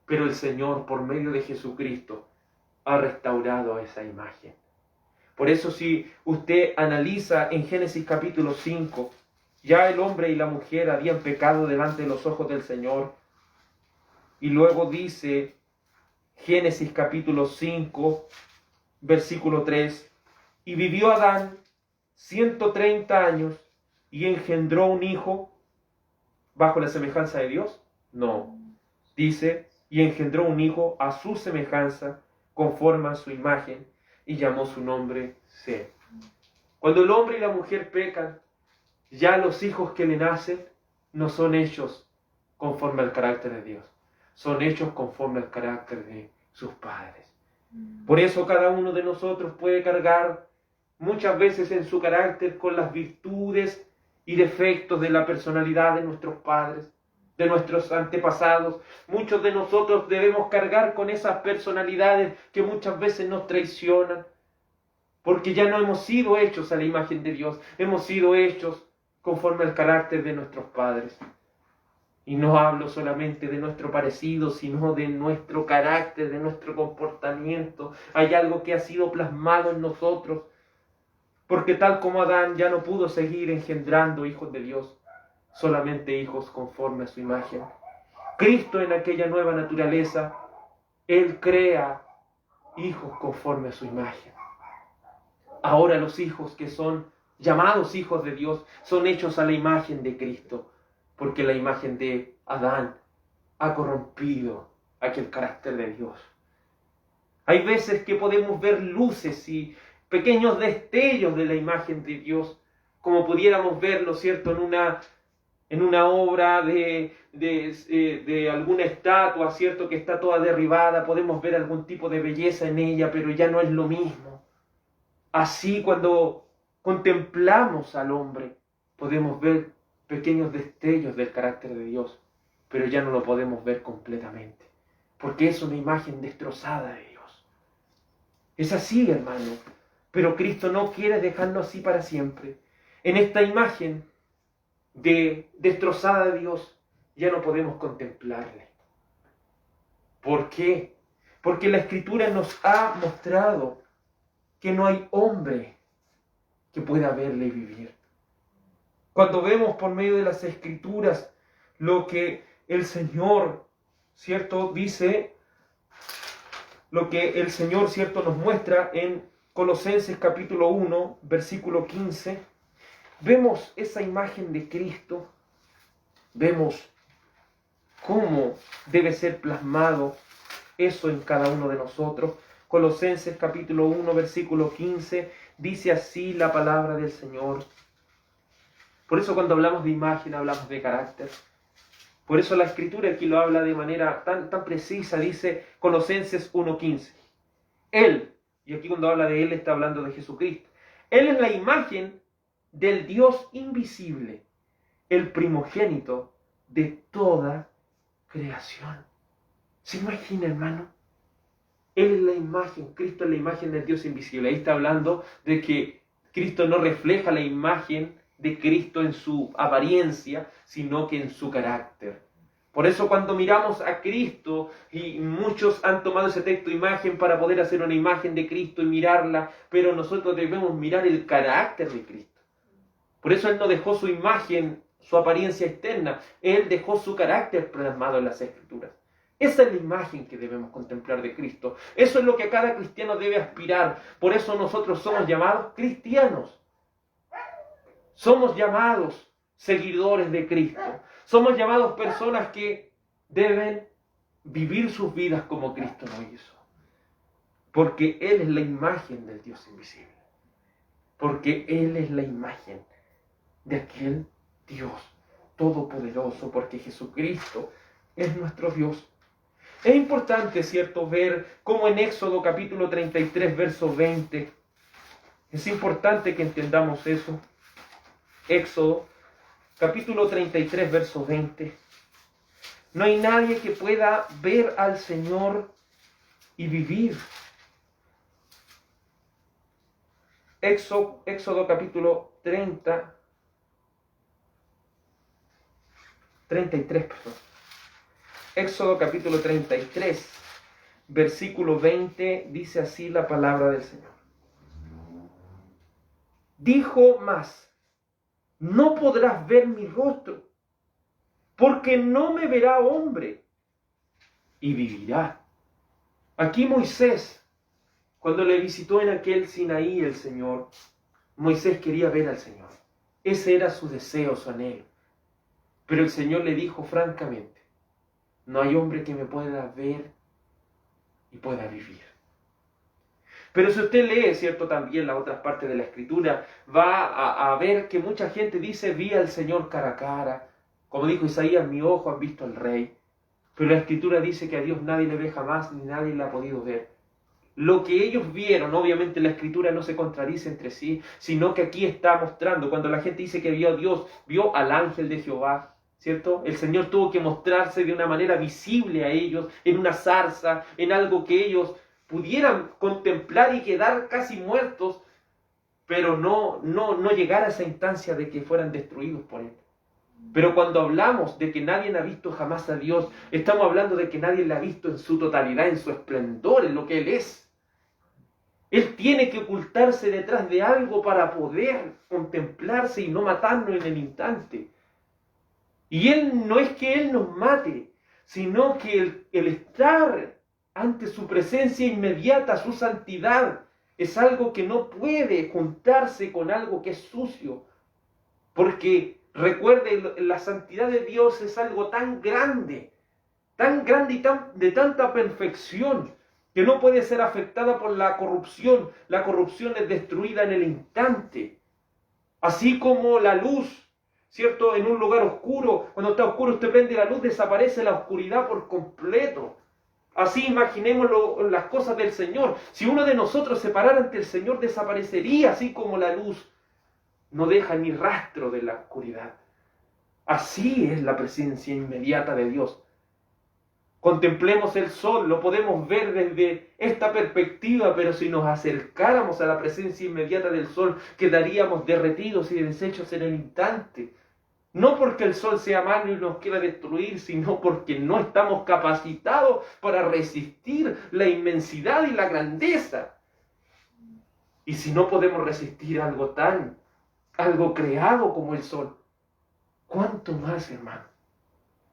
Pero el Señor, por medio de Jesucristo, ha restaurado esa imagen. Por eso, si usted analiza en Génesis capítulo 5, Ya el hombre y la mujer habían pecado delante de los ojos del Señor. Y luego dice Génesis capítulo 5, versículo 3, y vivió Adán 130 años y engendró un hijo bajo la semejanza de Dios. No, dice, y engendró un hijo a su semejanza, conforme a su imagen, y llamó su nombre Set. Cuando el hombre y la mujer pecan, ya los hijos que le nacen no son hechos conforme al carácter de Dios, son hechos conforme al carácter de sus padres. Por eso cada uno de nosotros puede cargar muchas veces en su carácter con las virtudes y defectos de la personalidad de nuestros padres, de nuestros antepasados. Muchos de nosotros debemos cargar con esas personalidades que muchas veces nos traicionan, porque ya no hemos sido hechos a la imagen de Dios, hemos sido hechos conforme al carácter de nuestros padres. Y no hablo solamente de nuestro parecido, sino de nuestro carácter, de nuestro comportamiento. Hay algo que ha sido plasmado en nosotros, porque tal como Adán ya no pudo seguir engendrando hijos de Dios, solamente hijos conforme a su imagen. Cristo en aquella nueva naturaleza, Él crea hijos conforme a su imagen. Ahora los hijos que son llamados hijos de Dios son hechos a la imagen de Cristo, porque la imagen de Adán ha corrompido aquel carácter de Dios. Hay veces que podemos ver luces y pequeños destellos de la imagen de Dios, como pudiéramos verlo, ¿cierto?, en una obra de alguna estatua, ¿cierto?, que está toda derribada, podemos ver algún tipo de belleza en ella, pero ya no es lo mismo. Así, cuando contemplamos al hombre, podemos ver pequeños destellos del carácter de Dios, pero ya no lo podemos ver completamente, porque es una imagen destrozada de Dios. Es así, hermano, pero Cristo no quiere dejarlo así para siempre. En esta imagen destrozada de Dios, ya no podemos contemplarle. ¿Por qué? Porque la Escritura nos ha mostrado que no hay hombre que pueda verle y vivir. Cuando vemos por medio de las Escrituras lo que el Señor, ¿cierto?, dice, lo que el Señor, ¿cierto?, nos muestra en Colosenses capítulo 1, versículo 15, vemos esa imagen de Cristo, vemos cómo debe ser plasmado eso en cada uno de nosotros. Colosenses capítulo 1, versículo 15, dice así la palabra del Señor. Por eso cuando hablamos de imagen, hablamos de carácter. Por eso la Escritura aquí lo habla de manera tan precisa, dice Colosenses 1:15. Él, y aquí cuando habla de Él está hablando de Jesucristo. Él es la imagen del Dios invisible, el primogénito de toda creación. ¿Se imagina, hermano? Él es la imagen, Cristo es la imagen del Dios invisible. Ahí está hablando de que Cristo no refleja la imagen de Cristo en su apariencia, sino que en su carácter. Por eso cuando miramos a Cristo, y muchos han tomado ese texto imagen para poder hacer una imagen de Cristo y mirarla, pero nosotros debemos mirar el carácter de Cristo. Por eso Él no dejó su imagen, su apariencia externa, Él dejó su carácter plasmado en las Escrituras. Esa es la imagen que debemos contemplar de Cristo. Eso es lo que cada cristiano debe aspirar. Por eso nosotros somos llamados cristianos. Somos llamados seguidores de Cristo. Somos llamados personas que deben vivir sus vidas como Cristo lo hizo. Porque Él es la imagen del Dios invisible. Porque Él es la imagen de aquel Dios todopoderoso. Porque Jesucristo es nuestro Dios. Es importante, ¿cierto?, ver cómo en Éxodo capítulo 33, verso 20, es importante que entendamos eso. Éxodo capítulo 33, verso 20. No hay nadie que pueda ver al Señor y vivir. Éxodo capítulo 33, perdón. Éxodo capítulo 33, versículo 20, dice así la palabra del Señor. Dijo más, no podrás ver mi rostro, porque no me verá hombre y vivirá. Aquí Moisés, cuando le visitó en aquel Sinaí el Señor, Moisés quería ver al Señor. Ese era su deseo, su anhelo. Pero el Señor le dijo francamente, no hay hombre que me pueda ver y pueda vivir. Pero si usted lee, ¿cierto?, también las otras partes de la Escritura, va a ver que mucha gente dice, vi al Señor cara a cara. Como dijo Isaías, mi ojo han visto al Rey. Pero la Escritura dice que a Dios nadie le ve jamás, ni nadie le ha podido ver. Lo que ellos vieron, obviamente la Escritura no se contradice entre sí, sino que aquí está mostrando, cuando la gente dice que vio a Dios, vio al ángel de Jehová, ¿cierto? El Señor tuvo que mostrarse de una manera visible a ellos, en una zarza, en algo que ellos pudieran contemplar y quedar casi muertos, pero no llegar a esa instancia de que fueran destruidos por Él. Pero cuando hablamos de que nadie ha visto jamás a Dios, estamos hablando de que nadie le ha visto en su totalidad, en su esplendor, en lo que Él es. Él tiene que ocultarse detrás de algo para poder contemplarse y no matarnos en el instante. Y Él no es que Él nos mate, sino que el estar ante su presencia inmediata, su santidad, es algo que no puede juntarse con algo que es sucio. Porque recuerde, la santidad de Dios es algo tan grande y de tanta perfección, que no puede ser afectada por la corrupción. La corrupción es destruida en el instante. Así como la luz, ¿cierto? En un lugar oscuro, cuando está oscuro usted prende la luz, desaparece la oscuridad por completo. Así imaginémoslo en las cosas del Señor. Si uno de nosotros se parara ante el Señor, desaparecería, así como la luz no deja ni rastro de la oscuridad. Así es la presencia inmediata de Dios. Contemplemos el sol, lo podemos ver desde esta perspectiva, pero si nos acercáramos a la presencia inmediata del sol, quedaríamos derretidos y deshechos en el instante. No porque el sol sea malo y nos quiera destruir, sino porque no estamos capacitados para resistir la inmensidad y la grandeza. Y si no podemos resistir algo creado como el sol, ¿cuánto más, hermano,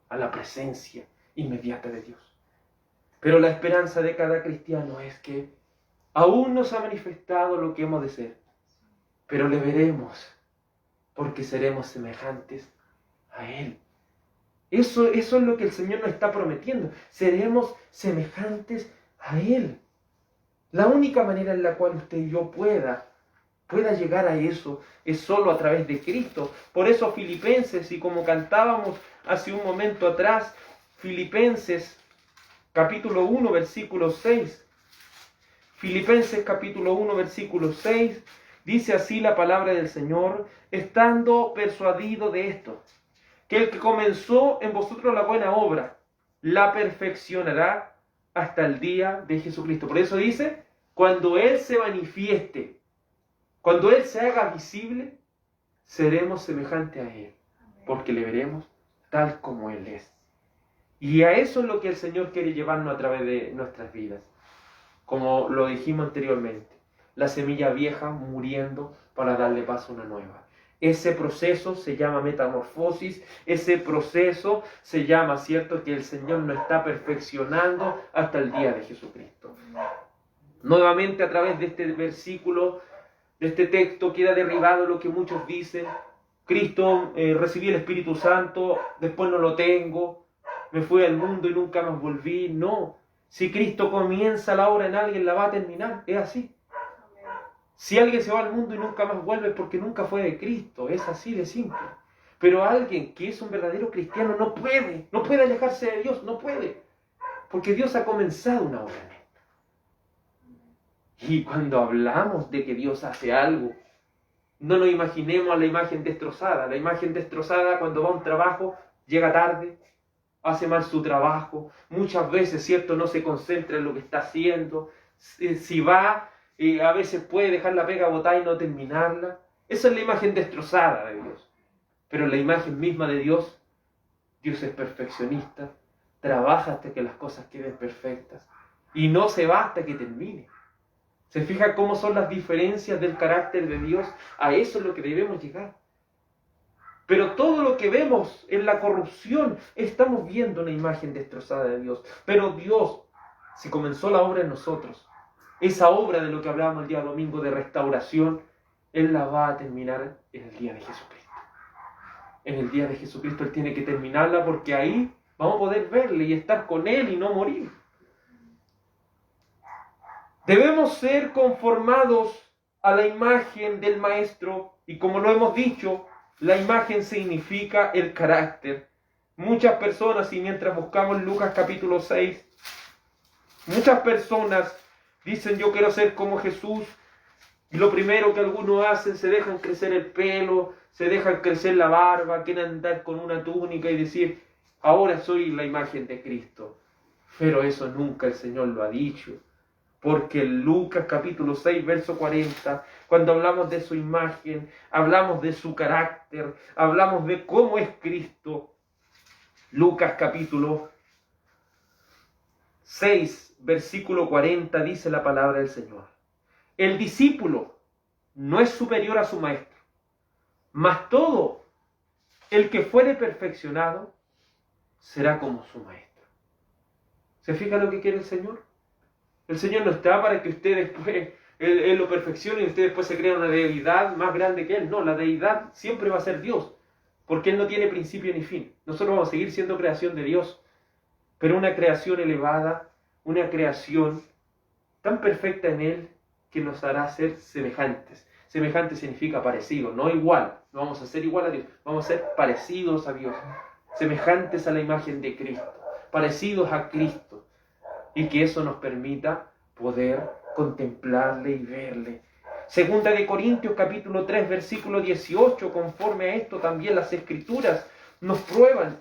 a la presencia inmediata de Dios? Pero la esperanza de cada cristiano es que aún no se ha manifestado lo que hemos de ser, pero le veremos, porque seremos semejantes a Él. Eso es lo que el Señor nos está prometiendo. Seremos semejantes a Él. La única manera en la cual usted y yo pueda llegar a eso es solo a través de Cristo. Por eso Filipenses, y como cantábamos hace un momento atrás, Filipenses capítulo 1, versículo 6. Filipenses capítulo 1, versículo 6, dice así la palabra del Señor, estando persuadido de esto, que el que comenzó en vosotros la buena obra, la perfeccionará hasta el día de Jesucristo. Por eso dice, cuando Él se manifieste, cuando Él se haga visible, seremos semejantes a Él, porque le veremos tal como Él es. Y a eso es lo que el Señor quiere llevarnos a través de nuestras vidas. Como lo dijimos anteriormente, la semilla vieja muriendo para darle paso a una nueva. Ese proceso se llama metamorfosis, ese proceso se llama, ¿cierto?, que el Señor nos está perfeccionando hasta el día de Jesucristo. Nuevamente a través de este versículo, de este texto, queda derribado lo que muchos dicen. Cristo, recibí el Espíritu Santo, después no lo tengo, me fui al mundo y nunca más volví. No, si Cristo comienza la obra en alguien, la va a terminar, es así. Si alguien se va al mundo y nunca más vuelve es porque nunca fue de Cristo, es así de simple. Pero alguien que es un verdadero cristiano no puede alejarse de Dios, no puede, porque Dios ha comenzado una obra en él. Y cuando hablamos de que Dios hace algo, no nos imaginemos a la imagen destrozada. La imagen destrozada cuando va a un trabajo, llega tarde, hace mal su trabajo, muchas veces, ¿cierto?, no se concentra en lo que está haciendo. Si va, a veces puede dejar la pega botada y no terminarla. Esa es la imagen destrozada de Dios. Pero la imagen misma de Dios, Dios es perfeccionista, trabaja hasta que las cosas queden perfectas y no se va hasta que termine. ¿Se fija cómo son las diferencias del carácter de Dios? A eso es lo que debemos llegar. Pero todo lo que vemos en la corrupción, estamos viendo una imagen destrozada de Dios. Pero Dios, si comenzó la obra en nosotros, esa obra de lo que hablábamos el día domingo de restauración, Él la va a terminar en el día de Jesucristo. En el día de Jesucristo Él tiene que terminarla, porque ahí vamos a poder verle y estar con Él y no morir. Debemos ser conformados a la imagen del Maestro, y como lo hemos dicho, la imagen significa el carácter. Muchas personas, y mientras buscamos Lucas capítulo 6, muchas personas dicen: yo quiero ser como Jesús, y lo primero que algunos hacen, se dejan crecer el pelo, se dejan crecer la barba, quieren andar con una túnica y decir: ahora soy la imagen de Cristo. Pero eso nunca el Señor lo ha dicho. Porque en Lucas capítulo 6, verso 40, cuando hablamos de su imagen, hablamos de su carácter, hablamos de cómo es Cristo. Lucas capítulo 6, versículo 40, dice la palabra del Señor: el discípulo no es superior a su maestro, mas todo el que fuere perfeccionado será como su maestro. ¿Se fija lo que quiere el Señor? El Señor no está para que usted después, Él lo perfeccione y usted después se crea una deidad más grande que Él. No, la deidad siempre va a ser Dios, porque Él no tiene principio ni fin. Nosotros vamos a seguir siendo creación de Dios, pero una creación elevada, una creación tan perfecta en Él que nos hará ser semejantes. Semejante significa parecido, no igual. No vamos a ser igual a Dios, vamos a ser parecidos a Dios, semejantes a la imagen de Cristo, parecidos a Cristo. Y que eso nos permita poder contemplarle y verle. Segunda de Corintios capítulo 3 versículo 18, conforme a esto también las Escrituras nos prueban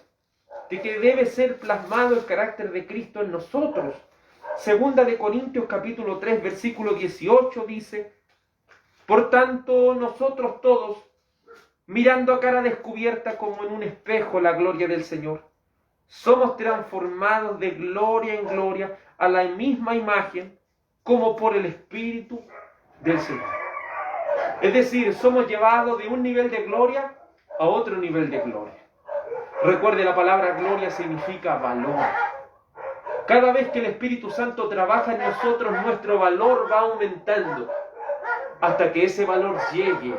de que debe ser plasmado el carácter de Cristo en nosotros. Segunda de Corintios capítulo 3 versículo 18 dice: por tanto nosotros todos, mirando a cara descubierta como en un espejo la gloria del Señor, somos transformados de gloria en gloria a la misma imagen, como por el Espíritu del Señor. Es decir, somos llevados de un nivel de gloria a otro nivel de gloria. Recuerde, la palabra gloria significa valor. Cada vez que el Espíritu Santo trabaja en nosotros, nuestro valor va aumentando, hasta que ese valor llegue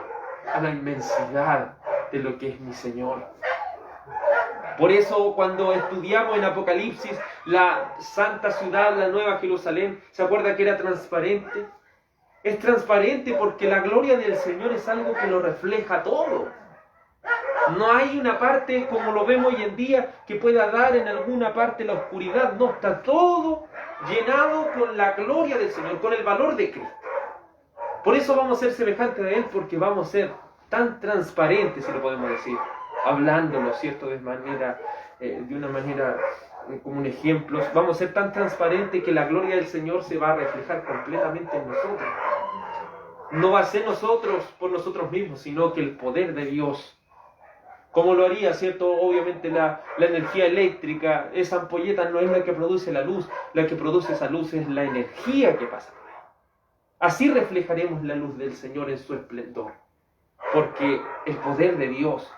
a la inmensidad de lo que es mi Señor. Por eso cuando estudiamos en Apocalipsis la santa ciudad, la nueva Jerusalén, ¿se acuerda que era transparente? Es transparente porque la gloria del Señor es algo que lo refleja todo. No hay una parte como lo vemos hoy en día que pueda dar en alguna parte la oscuridad. No, está todo llenado con la gloria del Señor, con el valor de Cristo. Por eso vamos a ser semejantes a Él, porque vamos a ser tan transparentes, si lo podemos decir, hablándolo, ¿cierto? De una manera como un ejemplo, vamos a ser tan transparentes que la gloria del Señor se va a reflejar completamente en nosotros. No va a ser nosotros por nosotros mismos, sino que el poder de Dios, como lo haría, ¿cierto? Obviamente la energía eléctrica, esa ampolleta no es la que produce la luz, la que produce esa luz es la energía que pasa por ahí. Así reflejaremos la luz del Señor en su esplendor, porque el poder de Dios,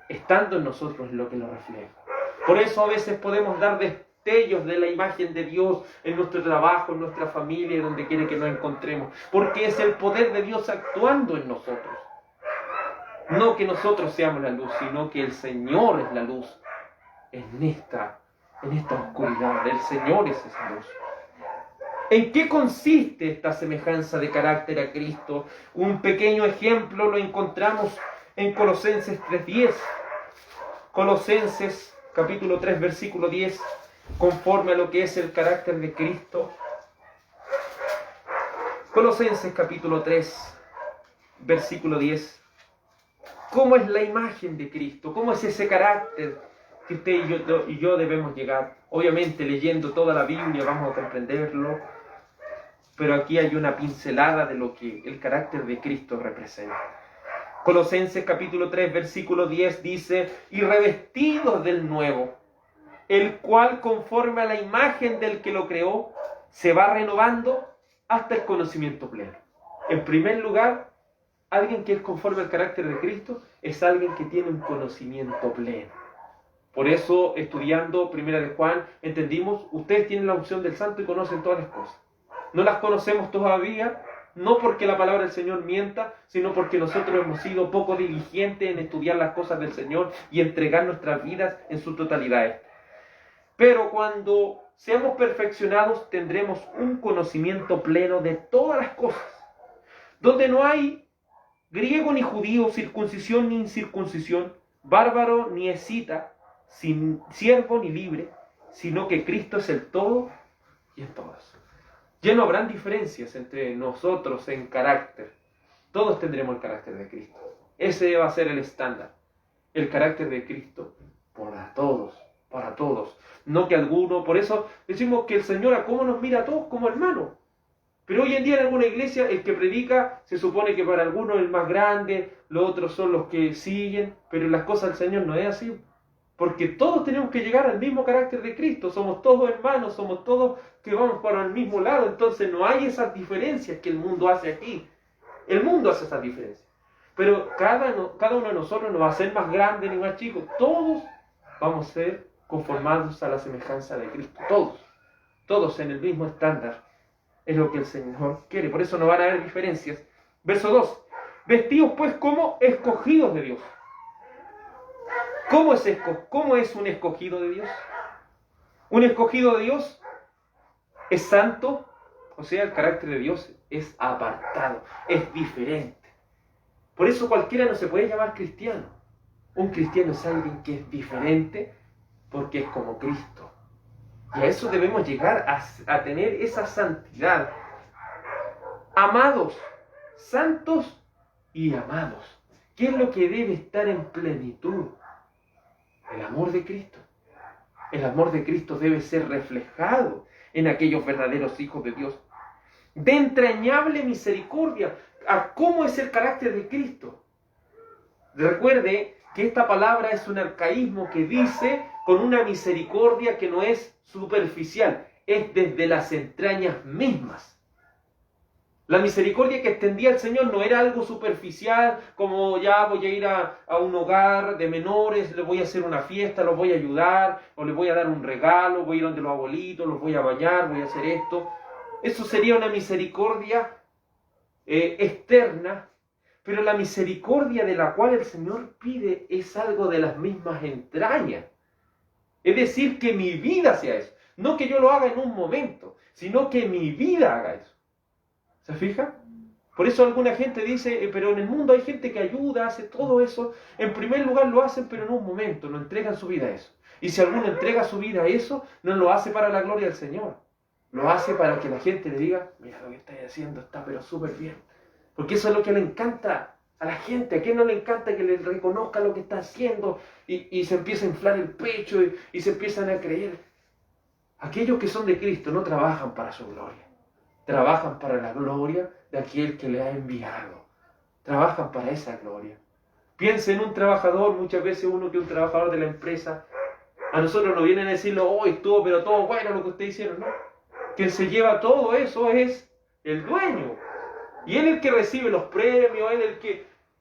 estando en nosotros, es lo que lo refleja. Por eso a veces podemos dar destellos de la imagen de Dios en nuestro trabajo, en nuestra familia, donde quiera que nos encontremos, porque es el poder de Dios actuando en nosotros. No que nosotros seamos la luz, sino que el Señor es la luz en esta oscuridad. El Señor es esa luz. ¿En qué consiste esta semejanza de carácter a Cristo? Un pequeño ejemplo lo encontramos en Colosenses 3:10. Colosenses capítulo 3 versículo 10, conforme a lo que es el carácter de Cristo. Colosenses capítulo 3 versículo 10. ¿Cómo es la imagen de Cristo? ¿Cómo es ese carácter que usted y yo debemos llegar? Obviamente leyendo toda la Biblia vamos a comprenderlo, pero aquí hay una pincelada de lo que el carácter de Cristo representa. Colosenses capítulo 3 versículo 10 dice: y revestidos del nuevo, el cual conforme a la imagen del que lo creó, se va renovando hasta el conocimiento pleno. En primer lugar, alguien que es conforme al carácter de Cristo es alguien que tiene un conocimiento pleno. Por eso, estudiando Primera de Juan, entendimos, ustedes tienen la unción del Santo y conocen todas las cosas. No las conocemos todavía, no porque la palabra del Señor mienta, sino porque nosotros hemos sido poco diligentes en estudiar las cosas del Señor y entregar nuestras vidas en su totalidad. Pero cuando seamos perfeccionados, tendremos un conocimiento pleno de todas las cosas, donde no hay griego ni judío, circuncisión ni incircuncisión, bárbaro ni escita, sin siervo ni libre, sino que Cristo es el todo y en todos. Ya no habrán diferencias entre nosotros en carácter. Todos tendremos el carácter de Cristo. Ese va a ser el estándar. El carácter de Cristo para todos, para todos. No que alguno, por eso decimos que el Señor a cómo nos mira a todos como hermanos. Pero hoy en día en alguna iglesia el que predica se supone que para algunos es el más grande, los otros son los que siguen, pero en las cosas del Señor no es así. Porque todos tenemos que llegar al mismo carácter de Cristo, somos todos hermanos, somos todos que vamos para el mismo lado, entonces no hay esas diferencias que el mundo hace aquí. El mundo hace esas diferencias. Pero cada uno de nosotros no va a ser más grande ni más chico, todos vamos a ser conformados a la semejanza de Cristo, todos en el mismo estándar. Es lo que el Señor quiere, por eso no van a haber diferencias. Verso 2, vestidos pues como escogidos de Dios. ¿Cómo es un escogido de Dios? Un escogido de Dios es santo, o sea, el carácter de Dios es apartado, es diferente. Por eso cualquiera no se puede llamar cristiano. Un cristiano es alguien que es diferente porque es como Cristo. Y a eso debemos llegar a tener esa santidad. Amados, santos y amados. ¿Qué es lo que debe estar en plenitud? El amor de Cristo. El amor de Cristo debe ser reflejado en aquellos verdaderos hijos de Dios. De entrañable misericordia. ¿A cómo es el carácter de Cristo? Recuerde que esta palabra es un arcaísmo que dice con una misericordia que no es superficial, es desde las entrañas mismas. La misericordia que extendía el Señor no era algo superficial, como ya voy a ir a un hogar de menores, les voy a hacer una fiesta, los voy a ayudar, o les voy a dar un regalo, voy a ir donde los abuelitos, los voy a bañar, voy a hacer esto. Eso sería una misericordia externa, pero la misericordia de la cual el Señor pide es algo de las mismas entrañas. Es decir, que mi vida sea eso. No que yo lo haga en un momento, sino que mi vida haga eso. ¿Se fija? Por eso alguna gente dice, pero en el mundo hay gente que ayuda, hace todo eso. En primer lugar lo hacen, pero en un momento, no entregan su vida a eso. Y si alguno entrega su vida a eso, no lo hace para la gloria del Señor. Lo hace para que la gente le diga, mira lo que estás haciendo, está pero súper bien. Porque eso es lo que le encanta a la gente. ¿A quién no le encanta que le reconozca lo que está haciendo? Y se empieza a inflar el pecho y se empiezan a creer. Aquellos que son de Cristo no trabajan para su gloria. Trabajan para la gloria de aquel que le ha enviado. Trabajan para esa gloria. Piensa en un trabajador, muchas veces uno que es un trabajador de la empresa. A nosotros nos vienen a decirlo, hoy estuvo, pero todo bueno lo que ustedes hicieron, ¿no? Quien se lleva todo eso es el dueño. Y él es el que recibe los premios, él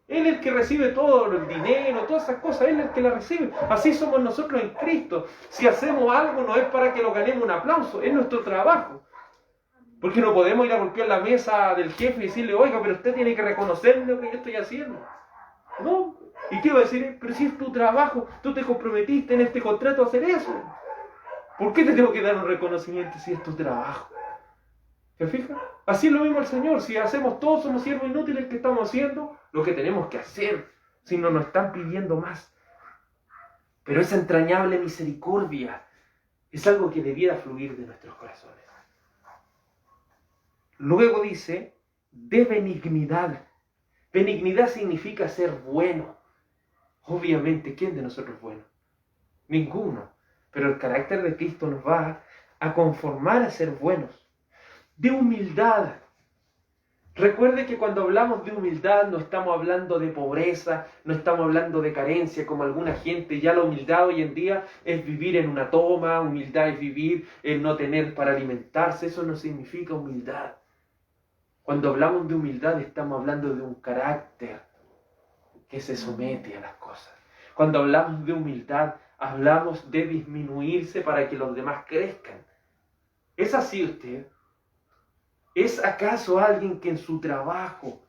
es el que recibe todo el dinero, todas esas cosas, él es el que las recibe. Así somos nosotros en Cristo. Si hacemos algo no es para que lo ganemos un aplauso, es nuestro trabajo. Porque no podemos ir a golpear la mesa del jefe y decirle, oiga, pero usted tiene que reconocer lo que yo estoy haciendo. No. ¿Y qué va a decir? Pero si es tu trabajo, tú te comprometiste en este contrato a hacer eso. ¿Por qué te tengo que dar un reconocimiento si es tu trabajo? ¿Se fija? Así es lo mismo el Señor. Si hacemos todo, somos siervos inútiles que estamos haciendo lo que tenemos que hacer. Si no nos están pidiendo más. Pero esa entrañable misericordia es algo que debiera fluir de nuestros corazones. Luego dice, de benignidad. Benignidad significa ser bueno. Obviamente, ¿quién de nosotros es bueno? Ninguno. Pero el carácter de Cristo nos va a conformar a ser buenos. De humildad. Recuerde que cuando hablamos de humildad no estamos hablando de pobreza, no estamos hablando de carencia como alguna gente. Ya la humildad hoy en día es vivir en una toma, humildad es vivir en no tener para alimentarse. Eso no significa humildad. Cuando hablamos de humildad estamos hablando de un carácter. que se somete a las cosas. Cuando hablamos de humildad, hablamos de disminuirse para que los demás crezcan. ¿Es así usted? ¿Es acaso alguien que en su trabajo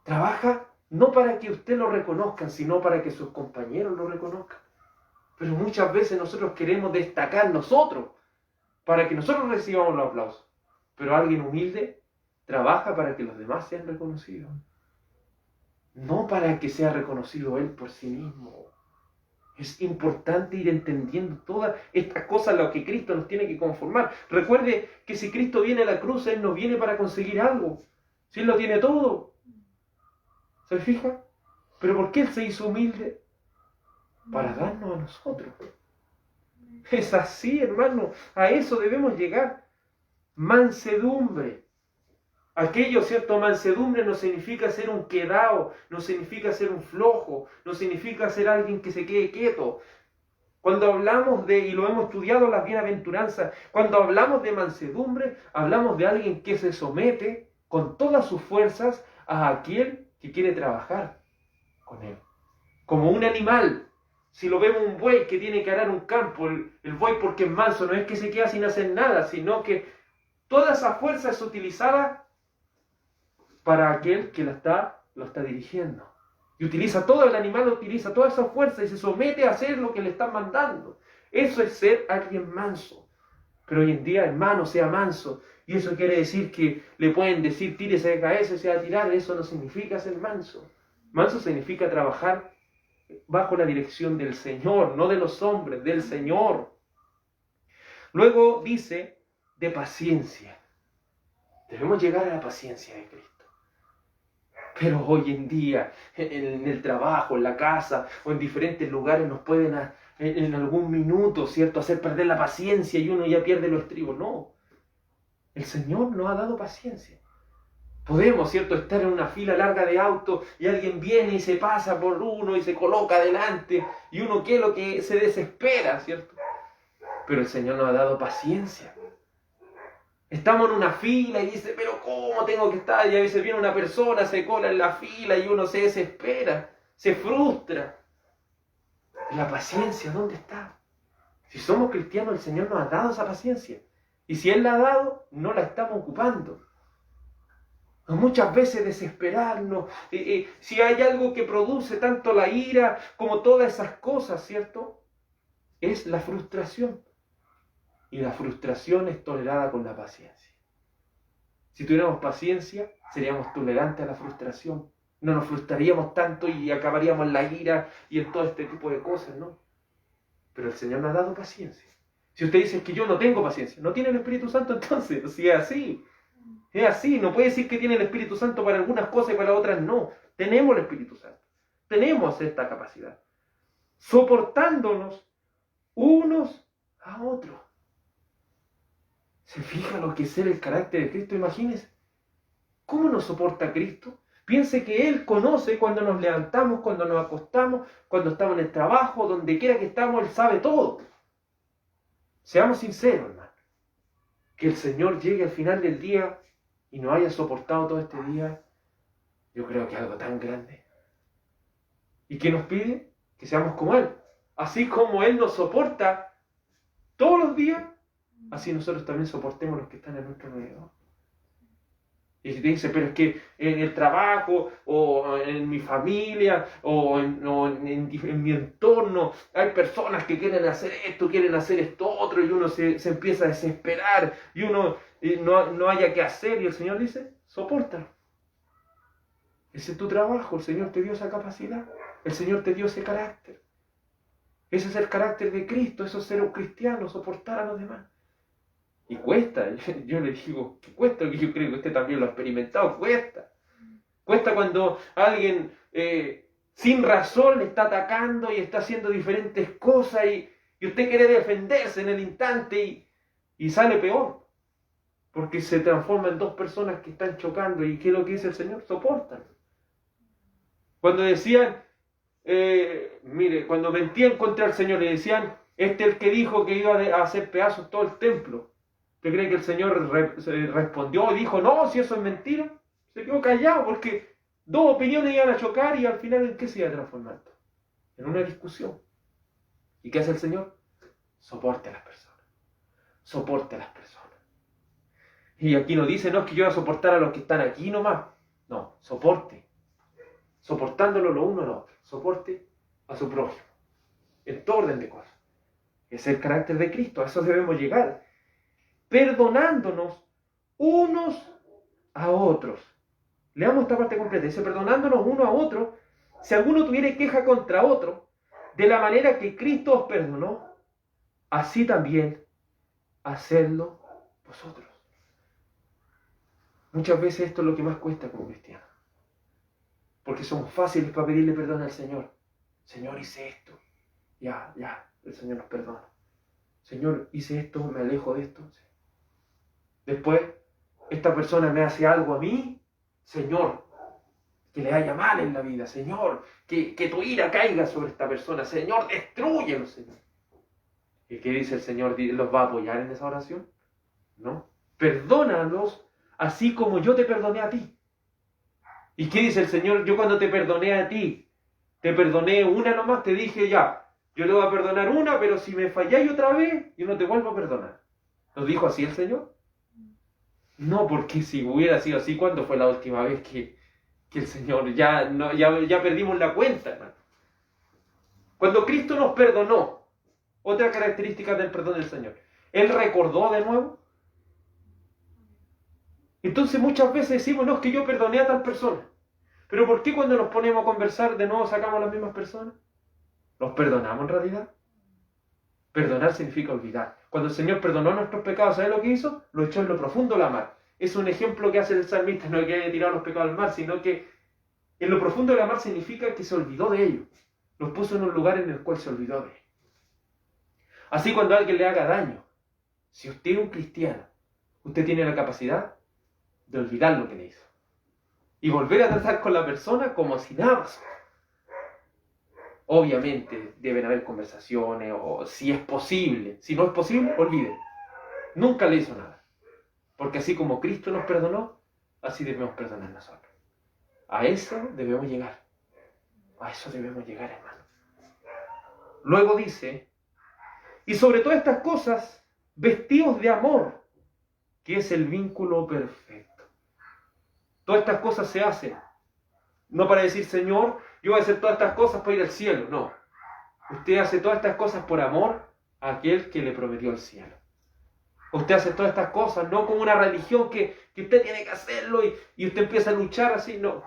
trabaja no para que usted lo reconozca, sino para que sus compañeros lo reconozcan? Pero muchas veces nosotros queremos destacar nosotros para que nosotros recibamos los aplausos. Pero alguien humilde trabaja para que los demás sean reconocidos. No para que sea reconocido él por sí mismo. Es importante ir entendiendo todas estas cosas, lo que Cristo nos tiene que conformar. Recuerde que si Cristo viene a la cruz, Él no viene para conseguir algo. Si Él lo tiene todo. ¿Se fija? ¿Pero por qué Él se hizo humilde? Para darnos a nosotros. Es así, hermano. A eso debemos llegar. Mansedumbre. Aquello, ¿cierto? Mansedumbre no significa ser un quedao, no significa ser un flojo, no significa ser alguien que se quede quieto. Cuando hablamos de, y lo hemos estudiado las bienaventuranzas, cuando hablamos de mansedumbre, hablamos de alguien que se somete con todas sus fuerzas a aquel que quiere trabajar con él. Como un animal. Si lo vemos un buey que tiene que arar un campo, el buey porque es manso, no es que se queda sin hacer nada, sino que toda esa fuerza es utilizada para aquel que lo está dirigiendo. Y utiliza todo, el animal utiliza toda esa fuerza y se somete a hacer lo que le están mandando. Eso es ser alguien manso. Pero hoy en día, hermano, sea manso. Y eso quiere decir que le pueden decir, tírese de cabeza y se va a tirar. Eso no significa ser manso. Manso significa trabajar bajo la dirección del Señor, no de los hombres, del Señor. Luego dice, de paciencia. Debemos llegar a la paciencia de Cristo. Pero hoy en día, en el trabajo, en la casa o en diferentes lugares nos pueden en algún minuto, ¿cierto?, hacer perder la paciencia y uno ya pierde los estribos. No, el Señor nos ha dado paciencia. Podemos, ¿cierto?, estar en una fila larga de autos y alguien viene y se pasa por uno y se coloca adelante y uno ¿qué es lo que se desespera, ¿cierto? Pero el Señor nos ha dado paciencia. Estamos en una fila y dice, pero ¿cómo tengo que estar? Y a veces viene una persona, se cola en la fila y uno se desespera, se frustra. La paciencia, ¿dónde está? Si somos cristianos, el Señor nos ha dado esa paciencia. Y si Él la ha dado, no la estamos ocupando. Muchas veces desesperarnos, si hay algo que produce tanto la ira como todas esas cosas, ¿cierto? Es la frustración. Y la frustración es tolerada con la paciencia. Si tuviéramos paciencia, seríamos tolerantes a la frustración. No nos frustraríamos tanto y acabaríamos en la ira y en todo este tipo de cosas, ¿no? Pero el Señor nos ha dado paciencia. Si usted dice que yo no tengo paciencia, no tiene el Espíritu Santo entonces, si es así. Es así, no puede decir que tiene el Espíritu Santo para algunas cosas y para otras no. Tenemos el Espíritu Santo. Tenemos esta capacidad. Soportándonos unos a otros. ¿Se fija lo que es ser el carácter de Cristo? Imagínese. ¿Cómo nos soporta Cristo? Piense que Él conoce cuando nos levantamos, cuando nos acostamos, cuando estamos en el trabajo, donde quiera que estamos, Él sabe todo. Seamos sinceros, hermano. Que el Señor llegue al final del día y nos haya soportado todo este día, yo creo que es algo tan grande. ¿Y qué nos pide? Que seamos como Él. Así como Él nos soporta todos los días, así nosotros también soportemos los que están en nuestro alrededor. Y si te dice, pero es que en el trabajo, o en mi familia, o en mi entorno, hay personas que quieren hacer esto otro, y uno se empieza a desesperar, y uno no haya qué hacer, y el Señor dice, soporta. Ese es tu trabajo, el Señor te dio esa capacidad, el Señor te dio ese carácter. Ese es el carácter de Cristo, eso es ser un cristiano, soportar a los demás. Y cuesta, yo le digo que cuesta, que yo creo que usted también lo ha experimentado, cuesta. Cuesta cuando alguien sin razón le está atacando y está haciendo diferentes cosas y usted quiere defenderse en el instante y sale peor. Porque se transforma en dos personas que están chocando. ¿Y qué es lo que dice el Señor? Soportan. Cuando decían, cuando mentían contra el Señor, le decían, este es el que dijo que iba a hacer pedazos todo el templo. ¿Usted cree que el Señor respondió y dijo, no, si eso es mentira? Se quedó callado porque Dos opiniones iban a chocar y al final ¿en qué se iba a transformar? En una discusión. ¿Y qué hace el Señor? Soporte a las personas. Soporte a las personas. Y aquí no dice, no es que yo voy a soportar a los que están aquí nomás. No, soporte. Soportándolo lo uno a lo otro. Soporte a su prójimo. En todo orden de cosas. Es el carácter de Cristo. A eso debemos llegar. Perdonándonos unos a otros. Leamos esta parte completa. Dice, perdonándonos uno a otro, si alguno tuviere queja contra otro, de la manera que Cristo os perdonó, así también hacedlo vosotros. Muchas veces esto es lo que más cuesta como cristiano. Porque somos fáciles para pedirle perdón al Señor. Señor, hice esto. Ya, el Señor nos perdona. Señor, hice esto, me alejo de esto. Después, esta persona me hace algo a mí. Señor, que le haya mal en la vida. Señor, que tu ira caiga sobre esta persona. Señor, destrúyelo, Señor. ¿Y qué dice el Señor? ¿Los va a apoyar en esa oración? No. Perdónalos así como yo te perdoné a ti. ¿Y qué dice el Señor? Yo cuando te perdoné a ti, te perdoné una nomás, te dije ya, yo le voy a perdonar una, pero si me falláis otra vez, yo no te vuelvo a perdonar. ¿Lo dijo así el Señor? No, porque si hubiera sido así, ¿cuándo fue la última vez que el Señor ya perdimos la cuenta, hermano? Cuando Cristo nos perdonó, otra característica del perdón del Señor, Él recordó de nuevo. Entonces muchas veces decimos, no, es que yo perdoné a tal persona. Pero ¿por qué cuando nos ponemos a conversar de nuevo sacamos a las mismas personas? ¿Los perdonamos en realidad? Perdonar significa olvidar. Cuando el Señor perdonó nuestros pecados, ¿sabe lo que hizo? Lo echó en lo profundo de la mar. Es un ejemplo que hace el salmista, no es que haya tirado los pecados al mar, sino que en lo profundo de la mar significa que se olvidó de ellos. Los puso en un lugar en el cual se olvidó de ellos. Así cuando alguien le haga daño, si usted es un cristiano, usted tiene la capacidad de olvidar lo que le hizo. Y volver a tratar con la persona como si nada pasó. Obviamente deben haber conversaciones, o si es posible. Si no es posible, olviden. Nunca le hizo nada. Porque así como Cristo nos perdonó, así debemos perdonar nosotros. A eso debemos llegar. A eso debemos llegar, hermano. Luego dice, y sobre todas estas cosas, vestidos de amor, que es el vínculo perfecto. Todas estas cosas se hacen. No para decir, Señor, yo voy a hacer todas estas cosas para ir al cielo. No. Usted hace todas estas cosas por amor a aquel que le prometió el cielo. Usted hace todas estas cosas no como una religión que usted tiene que hacerlo y usted empieza a luchar así. No.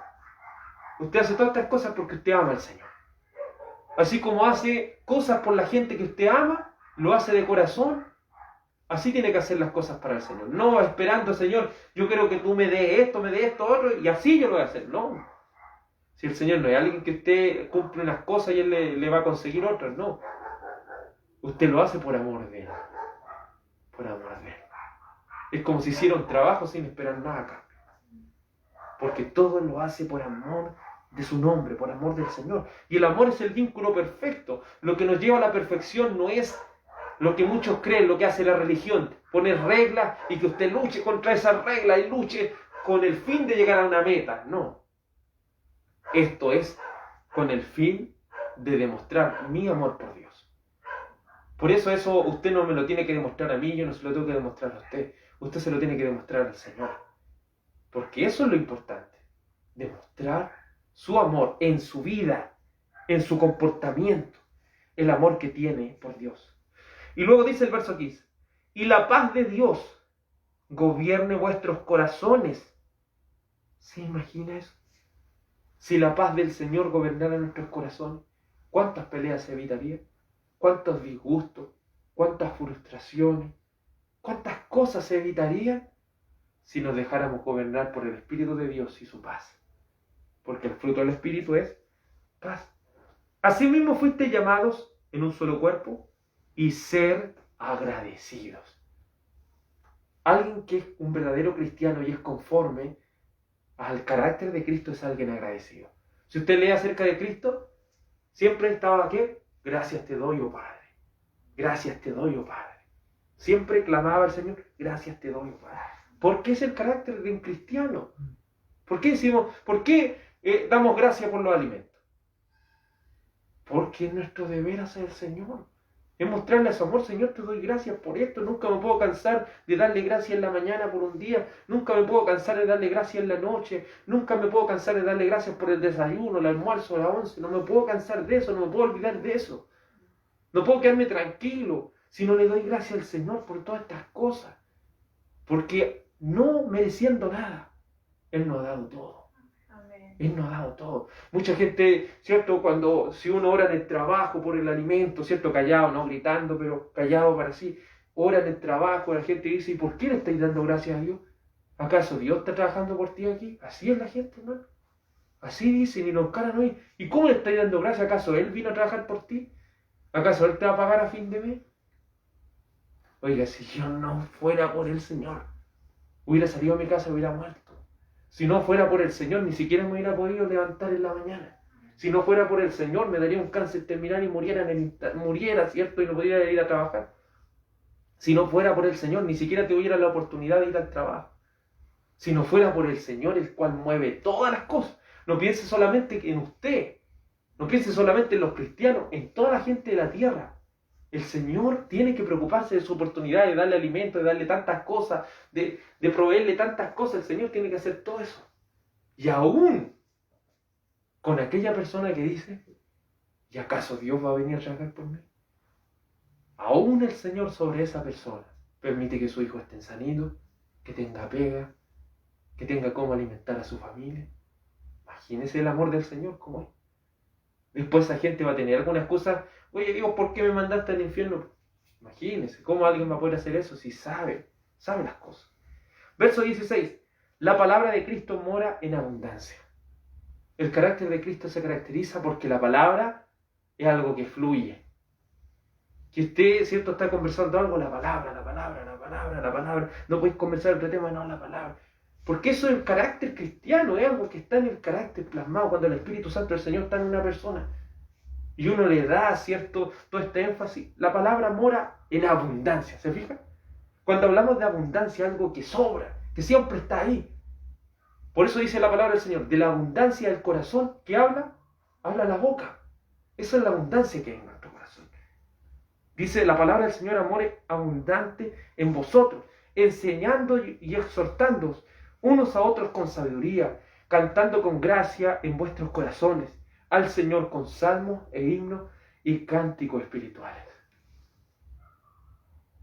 Usted hace todas estas cosas porque usted ama al Señor. Así como hace cosas por la gente que usted ama, lo hace de corazón. Así tiene que hacer las cosas para el Señor. No esperando, Señor, yo quiero que tú me des esto, otro, y así yo lo voy a hacer. No. Si el Señor no es alguien que usted cumple unas cosas y Él le va a conseguir otras, no. Usted lo hace por amor de Él. Por amor de Él. Es como si hiciera un trabajo sin esperar nada a cambio. Porque todo lo hace por amor de su nombre, por amor del Señor. Y el amor es el vínculo perfecto. Lo que nos lleva a la perfección no es lo que muchos creen, lo que hace la religión, poner reglas y que usted luche contra esas reglas y luche con el fin de llegar a una meta. No. Esto es con el fin de demostrar mi amor por Dios. Por eso usted no me lo tiene que demostrar a mí, yo no se lo tengo que demostrar a usted. Usted se lo tiene que demostrar al Señor. Porque eso es lo importante. Demostrar su amor en su vida, en su comportamiento, el amor que tiene por Dios. Y luego dice el verso 15, y la paz de Dios gobierne vuestros corazones. ¿Se imagina eso? Si la paz del Señor gobernara nuestros corazones, ¿cuántas peleas se evitarían? ¿Cuántos disgustos? ¿Cuántas frustraciones? ¿Cuántas cosas se evitarían si nos dejáramos gobernar por el Espíritu de Dios y su paz? Porque el fruto del Espíritu es paz. Asimismo fuiste llamados en un solo cuerpo y ser agradecidos. Alguien que es un verdadero cristiano y es conforme al carácter de Cristo es alguien agradecido. Si usted lee acerca de Cristo, siempre estaba ¿qué? Gracias te doy, oh Padre. Gracias te doy, oh Padre. Siempre clamaba al Señor, gracias te doy, oh Padre. ¿Por qué es el carácter de un cristiano? ¿Por qué decimos, por qué damos gracias por los alimentos? Porque es nuestro deber hacia el Señor. Es mostrarle a su amor: Señor, te doy gracias por esto. Nunca me puedo cansar de darle gracias en la mañana por un día. Nunca me puedo cansar de darle gracias en la noche. Nunca me puedo cansar de darle gracias por el desayuno, el almuerzo, la once. No me puedo cansar de eso, no me puedo olvidar de eso. No puedo quedarme tranquilo si no le doy gracias al Señor por todas estas cosas. Porque no mereciendo nada, Él nos ha dado todo. Él nos ha dado todo. Mucha gente, ¿cierto? Si uno ora en el trabajo por el alimento, ¿cierto? Callado, no gritando, pero callado para sí. Ora en el trabajo, la gente dice: ¿y por qué le estáis dando gracias a Dios? ¿Acaso Dios está trabajando por ti aquí? Así es la gente, hermano. Así dicen y nos encaran hoy. ¿Y cómo le estáis dando gracias? ¿Acaso Él vino a trabajar por ti? ¿Acaso Él te va a pagar a fin de mes? Oiga, si yo no fuera por el Señor, hubiera salido a mi casa y hubiera muerto. Si no fuera por el Señor, ni siquiera me hubiera podido levantar en la mañana. Si no fuera por el Señor, me daría un cáncer terminal y muriera, ¿cierto? Y no pudiera ir a trabajar. Si no fuera por el Señor, ni siquiera tuviera la oportunidad de ir al trabajo. Si no fuera por el Señor, el cual mueve todas las cosas. No piense solamente en usted. No piense solamente en los cristianos, en toda la gente de la tierra. El Señor tiene que preocuparse de su oportunidad, de darle alimento, de darle tantas cosas, de proveerle tantas cosas. El Señor tiene que hacer todo eso. Y aún con aquella persona que dice: ¿y acaso Dios va a venir a trabajar por mí? Aún el Señor sobre esa persona permite que su hijo esté sanito, que tenga pega, que tenga cómo alimentar a su familia. Imagínese el amor del Señor como es. Después esa gente va a tener alguna excusa: oye Dios, ¿por qué me mandaste al infierno? Imagínese, ¿cómo alguien va a poder hacer eso si sabe las cosas? Verso 16. La palabra de Cristo mora en abundancia. El carácter de Cristo se caracteriza porque la palabra es algo que fluye. Que usted, ¿cierto?, está conversando algo, la palabra. No podéis conversar otro tema, no, la palabra. Porque eso es el carácter cristiano, es algo que está en el carácter plasmado cuando el Espíritu Santo del Señor está en una persona. Y uno le da, ¿cierto?, todo este énfasis. La palabra mora en abundancia, ¿se fija? Cuando hablamos de abundancia, algo que sobra, que siempre está ahí. Por eso dice la palabra del Señor: de la abundancia del corazón, ¿qué habla? Habla la boca. Esa es la abundancia que hay en nuestro corazón. Dice la palabra del Señor: amor abundante en vosotros, enseñando y exhortándoos unos a otros con sabiduría, cantando con gracia en vuestros corazones al Señor con salmos e himnos y cánticos espirituales.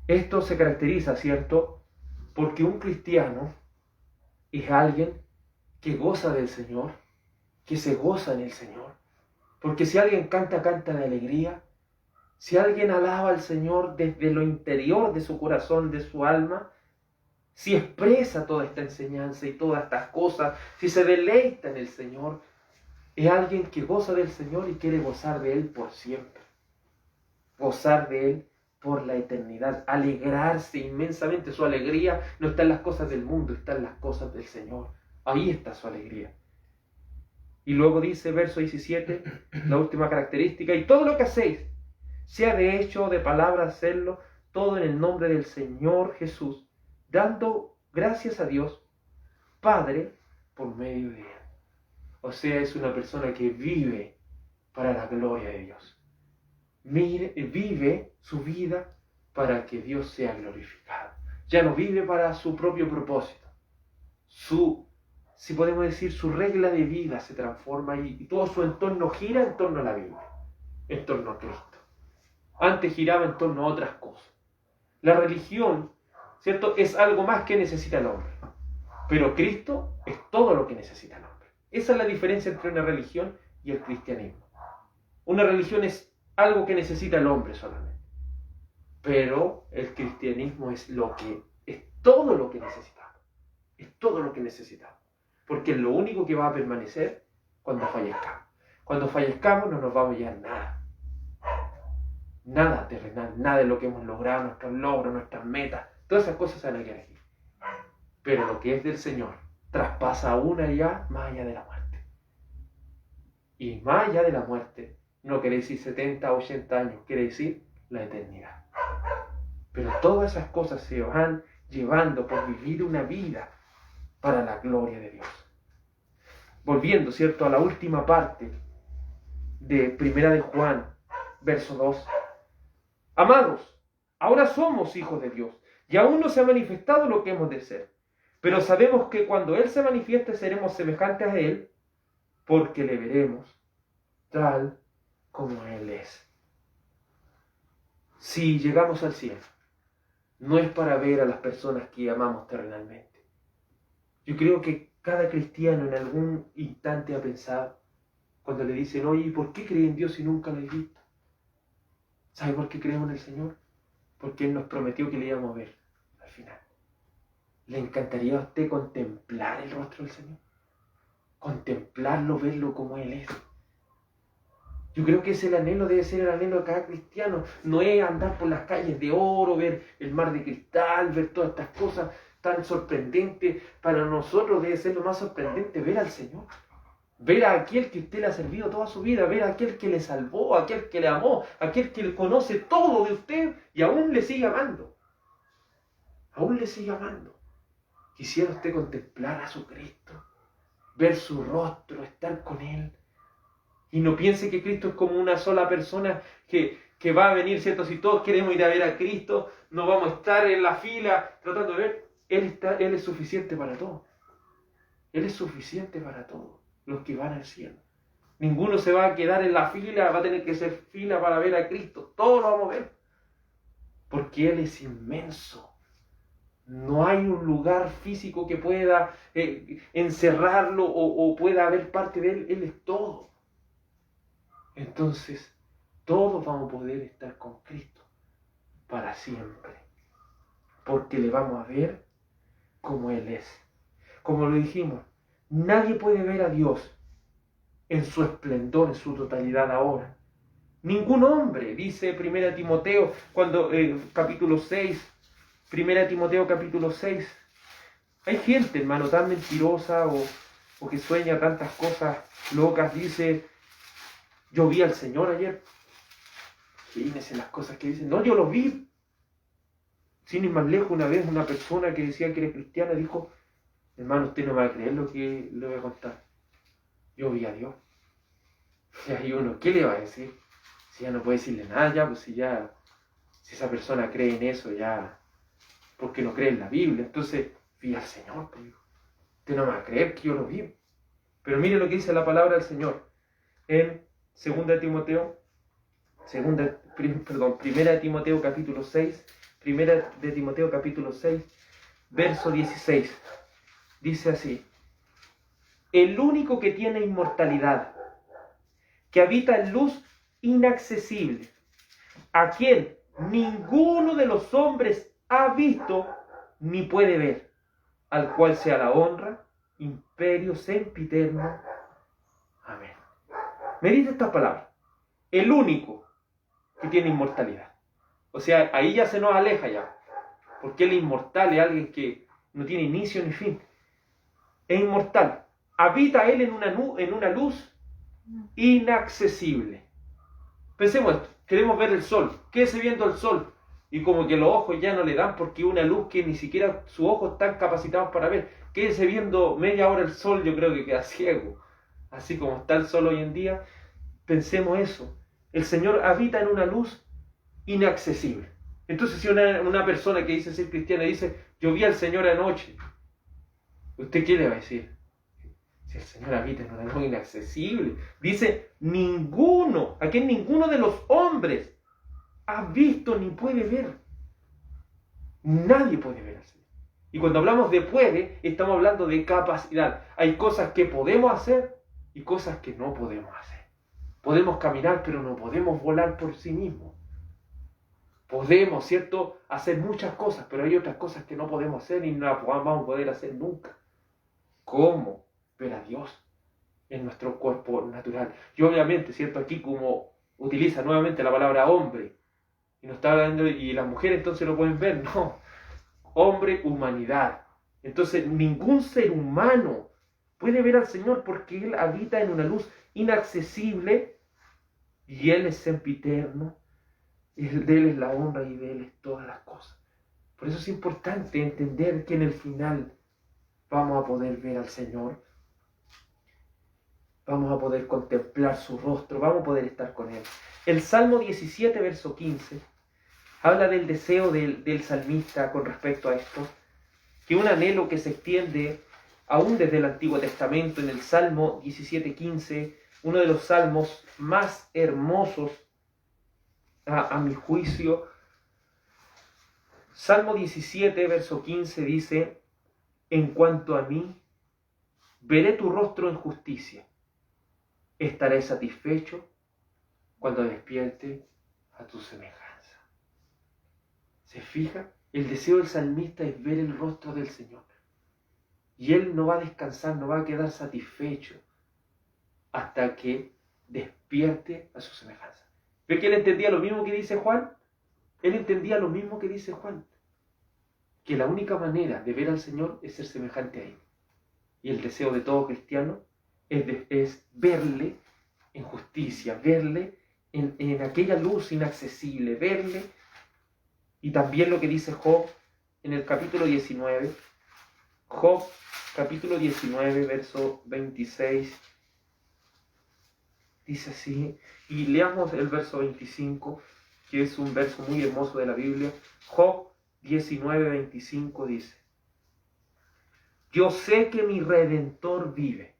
Esto se caracteriza, ¿cierto?, porque un cristiano es alguien que goza del Señor, que se goza en el Señor. Porque si alguien canta de alegría, si alguien alaba al Señor desde lo interior de su corazón, de su alma, si expresa toda esta enseñanza y todas estas cosas, si se deleita en el Señor, es alguien que goza del Señor y quiere gozar de Él por siempre. Gozar de Él por la eternidad. Alegrarse inmensamente. Su alegría no está en las cosas del mundo, está en las cosas del Señor. Ahí está su alegría. Y luego dice, verso 17, la última característica: y todo lo que hacéis, sea de hecho o de palabra, hacerlo todo en el nombre del Señor Jesús, dando gracias a Dios Padre por medio de Él. O sea, es una persona que vive para la gloria de Dios. Vive su vida para que Dios sea glorificado. Ya no vive para su propio propósito. Si podemos decir, su regla de vida se transforma y todo su entorno gira en torno a la Biblia, en torno a Cristo. Antes giraba en torno a otras cosas. La religión, ¿cierto?, es algo más que necesita el hombre. Pero Cristo es todo lo que necesita el hombre. Esa es la diferencia entre una religión y el cristianismo. Una religión es algo que necesita el hombre solamente. Pero el cristianismo es todo lo que necesitamos. Es todo lo que necesitamos. Porque es lo único que va a permanecer cuando fallezcamos. Cuando fallezcamos no nos vamos a llevar nada. Nada terrenal, nada de lo que hemos logrado, nuestros logros, nuestras metas. Todas esas cosas se van a quedar aquí. Pero lo que es del Señor traspasa aún allá, más allá de la muerte. Y más allá de la muerte no quiere decir 70, 80 años, quiere decir la eternidad. Pero todas esas cosas se van llevando por vivir una vida para la gloria de Dios. volviendo, ¿cierto?, a la última parte de Primera de Juan, verso 2. Amados, ahora somos hijos de Dios, y aún no se ha manifestado lo que hemos de ser. Pero sabemos que cuando Él se manifieste seremos semejantes a Él, porque le veremos tal como Él es. Si llegamos al cielo, no es para ver a las personas que amamos terrenalmente. Yo creo que cada cristiano en algún instante ha pensado, cuando le dicen, oye, ¿por qué cree en Dios si nunca lo he visto? ¿Sabe por qué creemos en el Señor? Porque Él nos prometió que le íbamos a ver al final. ¿Le encantaría a usted contemplar el rostro del Señor? Contemplarlo, verlo como Él es. Yo creo que ese el anhelo debe ser el anhelo de cada cristiano. No es andar por las calles de oro, ver el mar de cristal, ver todas estas cosas tan sorprendentes. Para nosotros debe ser lo más sorprendente ver al Señor. Ver a aquel que usted le ha servido toda su vida, ver a aquel que le salvó, a aquel que le amó, a aquel que le conoce todo de usted y aún le sigue amando. Aún le sigue amando. Quisiera usted contemplar a su Cristo, ver su rostro, estar con Él. Y no piense que Cristo es como una sola persona que va a venir, ¿cierto? Si todos queremos ir a ver a Cristo, no vamos a estar en la fila tratando de ver. Él es suficiente para todos. Él es suficiente para todos los que van al cielo. Ninguno se va a quedar en la fila, va a tener que hacer fila para ver a Cristo. Todos lo vamos a ver. Porque Él es inmenso. No hay un lugar físico que pueda encerrarlo o pueda haber parte de Él. Él es todo. Entonces, todos vamos a poder estar con Cristo para siempre. Porque le vamos a ver como Él es. Como lo dijimos, nadie puede ver a Dios en su esplendor, en su totalidad ahora. Ningún hombre, dice 1 Timoteo, capítulo 6, 1 Timoteo capítulo 6. Hay gente, hermano, tan mentirosa o que sueña tantas cosas locas. Dice, yo vi al Señor ayer. Fíjense las cosas que dicen. No, yo lo vi. Sin ir más lejos, una vez una persona que decía que era cristiana dijo, hermano, usted no va a creer lo que le voy a contar. Yo vi a Dios. Y hay uno, ¿qué le va a decir? Si ya no puede decirle nada, ya, pues si esa persona cree en eso, ya, porque no cree en la Biblia. Entonces, vi al Señor, pues, usted no me va a creer que yo lo vi. Pero mire lo que dice la palabra del Señor en 1 Timoteo capítulo 6, 1 de Timoteo capítulo 6, verso 16. Dice así, el único que tiene inmortalidad, que habita en luz inaccesible, a quien ninguno de los hombres ha visto ni puede ver, al cual sea la honra, imperio sempiterno. Amén. Medita estas palabras. El único que tiene inmortalidad. O sea, ahí ya se nos aleja ya. Porque el inmortal es alguien que no tiene inicio ni fin. Es inmortal. Habita Él en una luz inaccesible. Pensemos esto. Queremos ver el sol. Quédese viendo el sol. Y como que los ojos ya no le dan porque una luz que ni siquiera sus ojos están capacitados para ver. Quédese viendo media hora el sol, yo creo que queda ciego. Así como está el sol hoy en día. Pensemos eso. El Señor habita en una luz inaccesible. Entonces, si una persona que dice ser cristiana dice, yo vi al Señor anoche, ¿usted qué le va a decir? Si el Señor habita en una luz inaccesible. Dice, a quien ninguno de los hombres ha visto ni puede ver. Nadie puede ver al Señor. Y cuando hablamos de puede, estamos hablando de capacidad. Hay cosas que podemos hacer y cosas que no podemos hacer. Podemos caminar, pero no podemos volar por sí mismos. Podemos, ¿cierto?, hacer muchas cosas, pero hay otras cosas que no podemos hacer y no las vamos a poder hacer nunca. ¿Cómo? Ver a Dios en nuestro cuerpo natural. Y obviamente, ¿cierto?, aquí como utiliza nuevamente la palabra hombre, y nos está hablando, y las mujeres entonces lo pueden ver, no. Hombre, humanidad. Entonces, ningún ser humano puede ver al Señor porque Él habita en una luz inaccesible y Él es sempiterno. De Él es la honra y de Él es todas las cosas. Por eso es importante entender que en el final vamos a poder ver al Señor. vamos a poder contemplar su rostro, vamos a poder estar con Él. El Salmo 17, verso 15, habla del deseo del salmista con respecto a esto, que un anhelo que se extiende aún desde el Antiguo Testamento. En el Salmo 17, 15, uno de los salmos más hermosos a mi juicio. Salmo 17, verso 15 dice: en cuanto a mí, veré tu rostro en justicia, estaré satisfecho cuando despierte a tu semejanza. ¿Se fija? El deseo del salmista es ver el rostro del Señor. Y él no va a descansar, no va a quedar satisfecho hasta que despierte a su semejanza. ¿Ve que él entendía lo mismo que dice Juan? Él entendía lo mismo que dice Juan, que la única manera de ver al Señor es ser semejante a Él. Y el deseo de todo cristiano es verle en justicia, verle en aquella luz inaccesible, verle. Y también lo que dice Job en el capítulo 19, Job capítulo 19, verso 26, dice así, y leamos el verso 25, que es un verso muy hermoso de la Biblia. Job 19, 25 dice: yo sé que mi Redentor vive,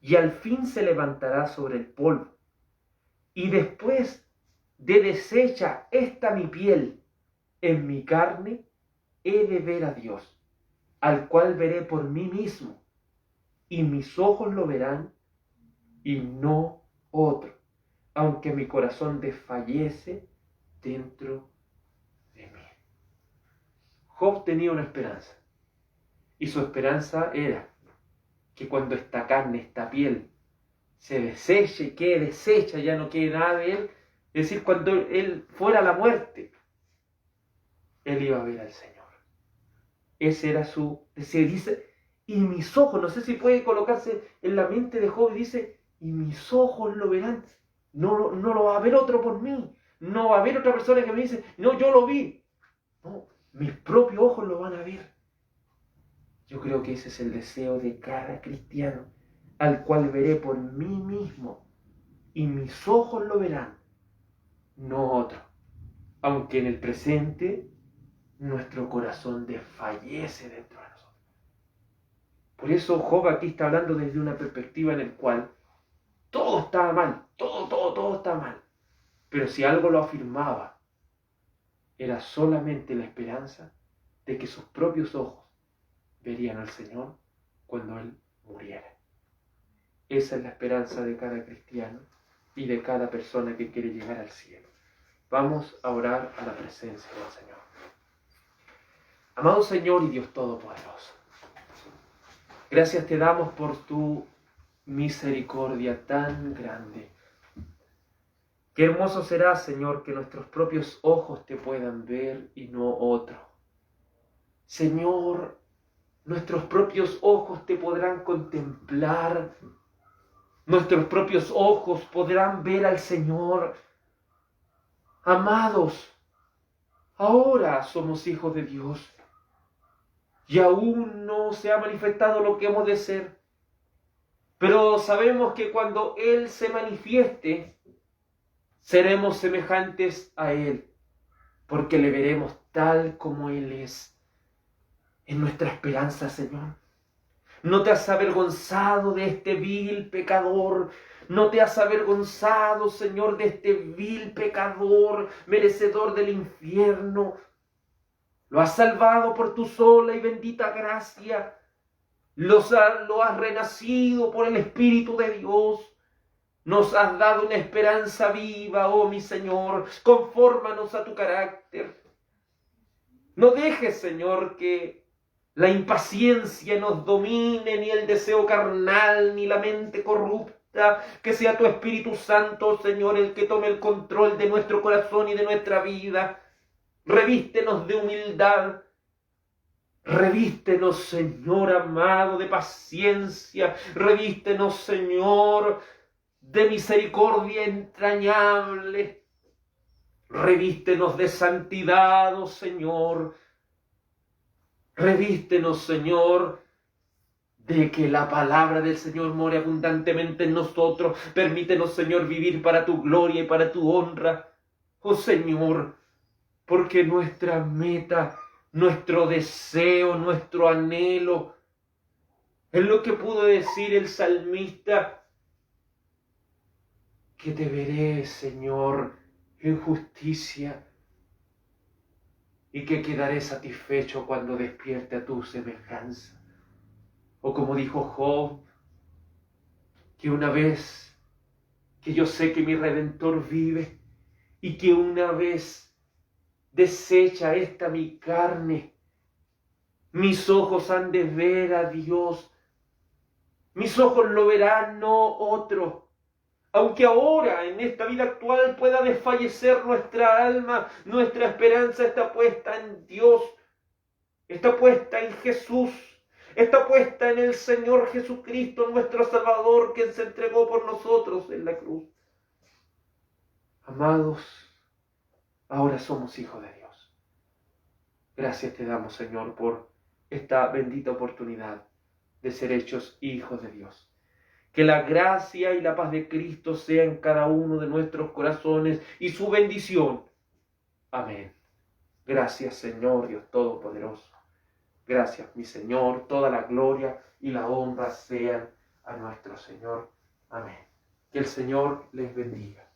y al fin se levantará sobre el polvo, y después de deshecha esta mi piel, en mi carne he de ver a Dios, al cual veré por mí mismo, y mis ojos lo verán, y no otro, aunque mi corazón desfallece dentro de mí. Job tenía una esperanza, y su esperanza era que cuando esta carne, esta piel, se deseche, quede deshecha, ya no quede nada de él, es decir, cuando él fuera a la muerte, él iba a ver al Señor. Ese era su deseo. Dice, y mis ojos, no sé si puede colocarse en la mente de Job, dice, y mis ojos lo verán. No lo va a ver otro por mí. No va a haber otra persona que me dice, no, yo lo vi. No, mis propios ojos lo van a ver. Yo creo que ese es el deseo de cada cristiano, al cual veré por mí mismo, y mis ojos lo verán, no otro. Aunque en el presente nuestro corazón desfallece dentro de nosotros. Por eso Job aquí está hablando desde una perspectiva en la cual todo estaba mal, todo está mal. Pero si algo lo afirmaba, era solamente la esperanza de que sus propios ojos verían al Señor cuando Él muriera. Esa es la esperanza de cada cristiano y de cada persona que quiere llegar al cielo. Vamos a orar a la presencia del Señor. Amado Señor y Dios Todopoderoso, gracias te damos por tu misericordia tan grande. Qué hermoso será, Señor, que nuestros propios ojos te puedan ver y no otro. Señor, nuestros propios ojos te podrán contemplar. Nuestros propios ojos podrán ver al Señor. Amados, ahora somos hijos de Dios. Y aún no se ha manifestado lo que hemos de ser. Pero sabemos que cuando Él se manifieste, seremos semejantes a Él, porque le veremos tal como Él es. Es nuestra esperanza, Señor. No te has avergonzado de este vil pecador. No te has avergonzado, Señor, de este vil pecador, merecedor del infierno. Lo has salvado por tu sola y bendita gracia. Lo has renacido por el Espíritu de Dios. Nos has dado una esperanza viva, oh mi Señor. Confórmanos a tu carácter. No dejes, Señor, que la impaciencia nos domine, ni el deseo carnal, ni la mente corrupta. Que sea tu Espíritu Santo, Señor, el que tome el control de nuestro corazón y de nuestra vida. Revístenos de humildad. Revístenos, Señor amado, de paciencia. Revístenos, Señor, de misericordia entrañable. Revístenos de santidad, oh Señor. Revístenos, Señor, de que la palabra del Señor more abundantemente en nosotros. Permítenos, Señor, vivir para tu gloria y para tu honra. Oh Señor, porque nuestra meta, nuestro deseo, nuestro anhelo, es lo que pudo decir el salmista, que te veré, Señor, en justicia, y que quedaré satisfecho cuando despierte a tu semejanza. O como dijo Job, que una vez que yo sé que mi Redentor vive, y que una vez deshecha esta mi carne, mis ojos han de ver a Dios, mis ojos lo verán, no otro. Aunque ahora, en esta vida actual, pueda desfallecer nuestra alma, nuestra esperanza está puesta en Dios, está puesta en Jesús, está puesta en el Señor Jesucristo, nuestro Salvador, quien se entregó por nosotros en la cruz. Amados, ahora somos hijos de Dios. Gracias te damos, Señor, por esta bendita oportunidad de ser hechos hijos de Dios. Que la gracia y la paz de Cristo sea en cada uno de nuestros corazones y su bendición. Amén. Gracias, Señor Dios Todopoderoso. Gracias, mi Señor. Toda la gloria y la honra sean a nuestro Señor. Amén. Que el Señor les bendiga.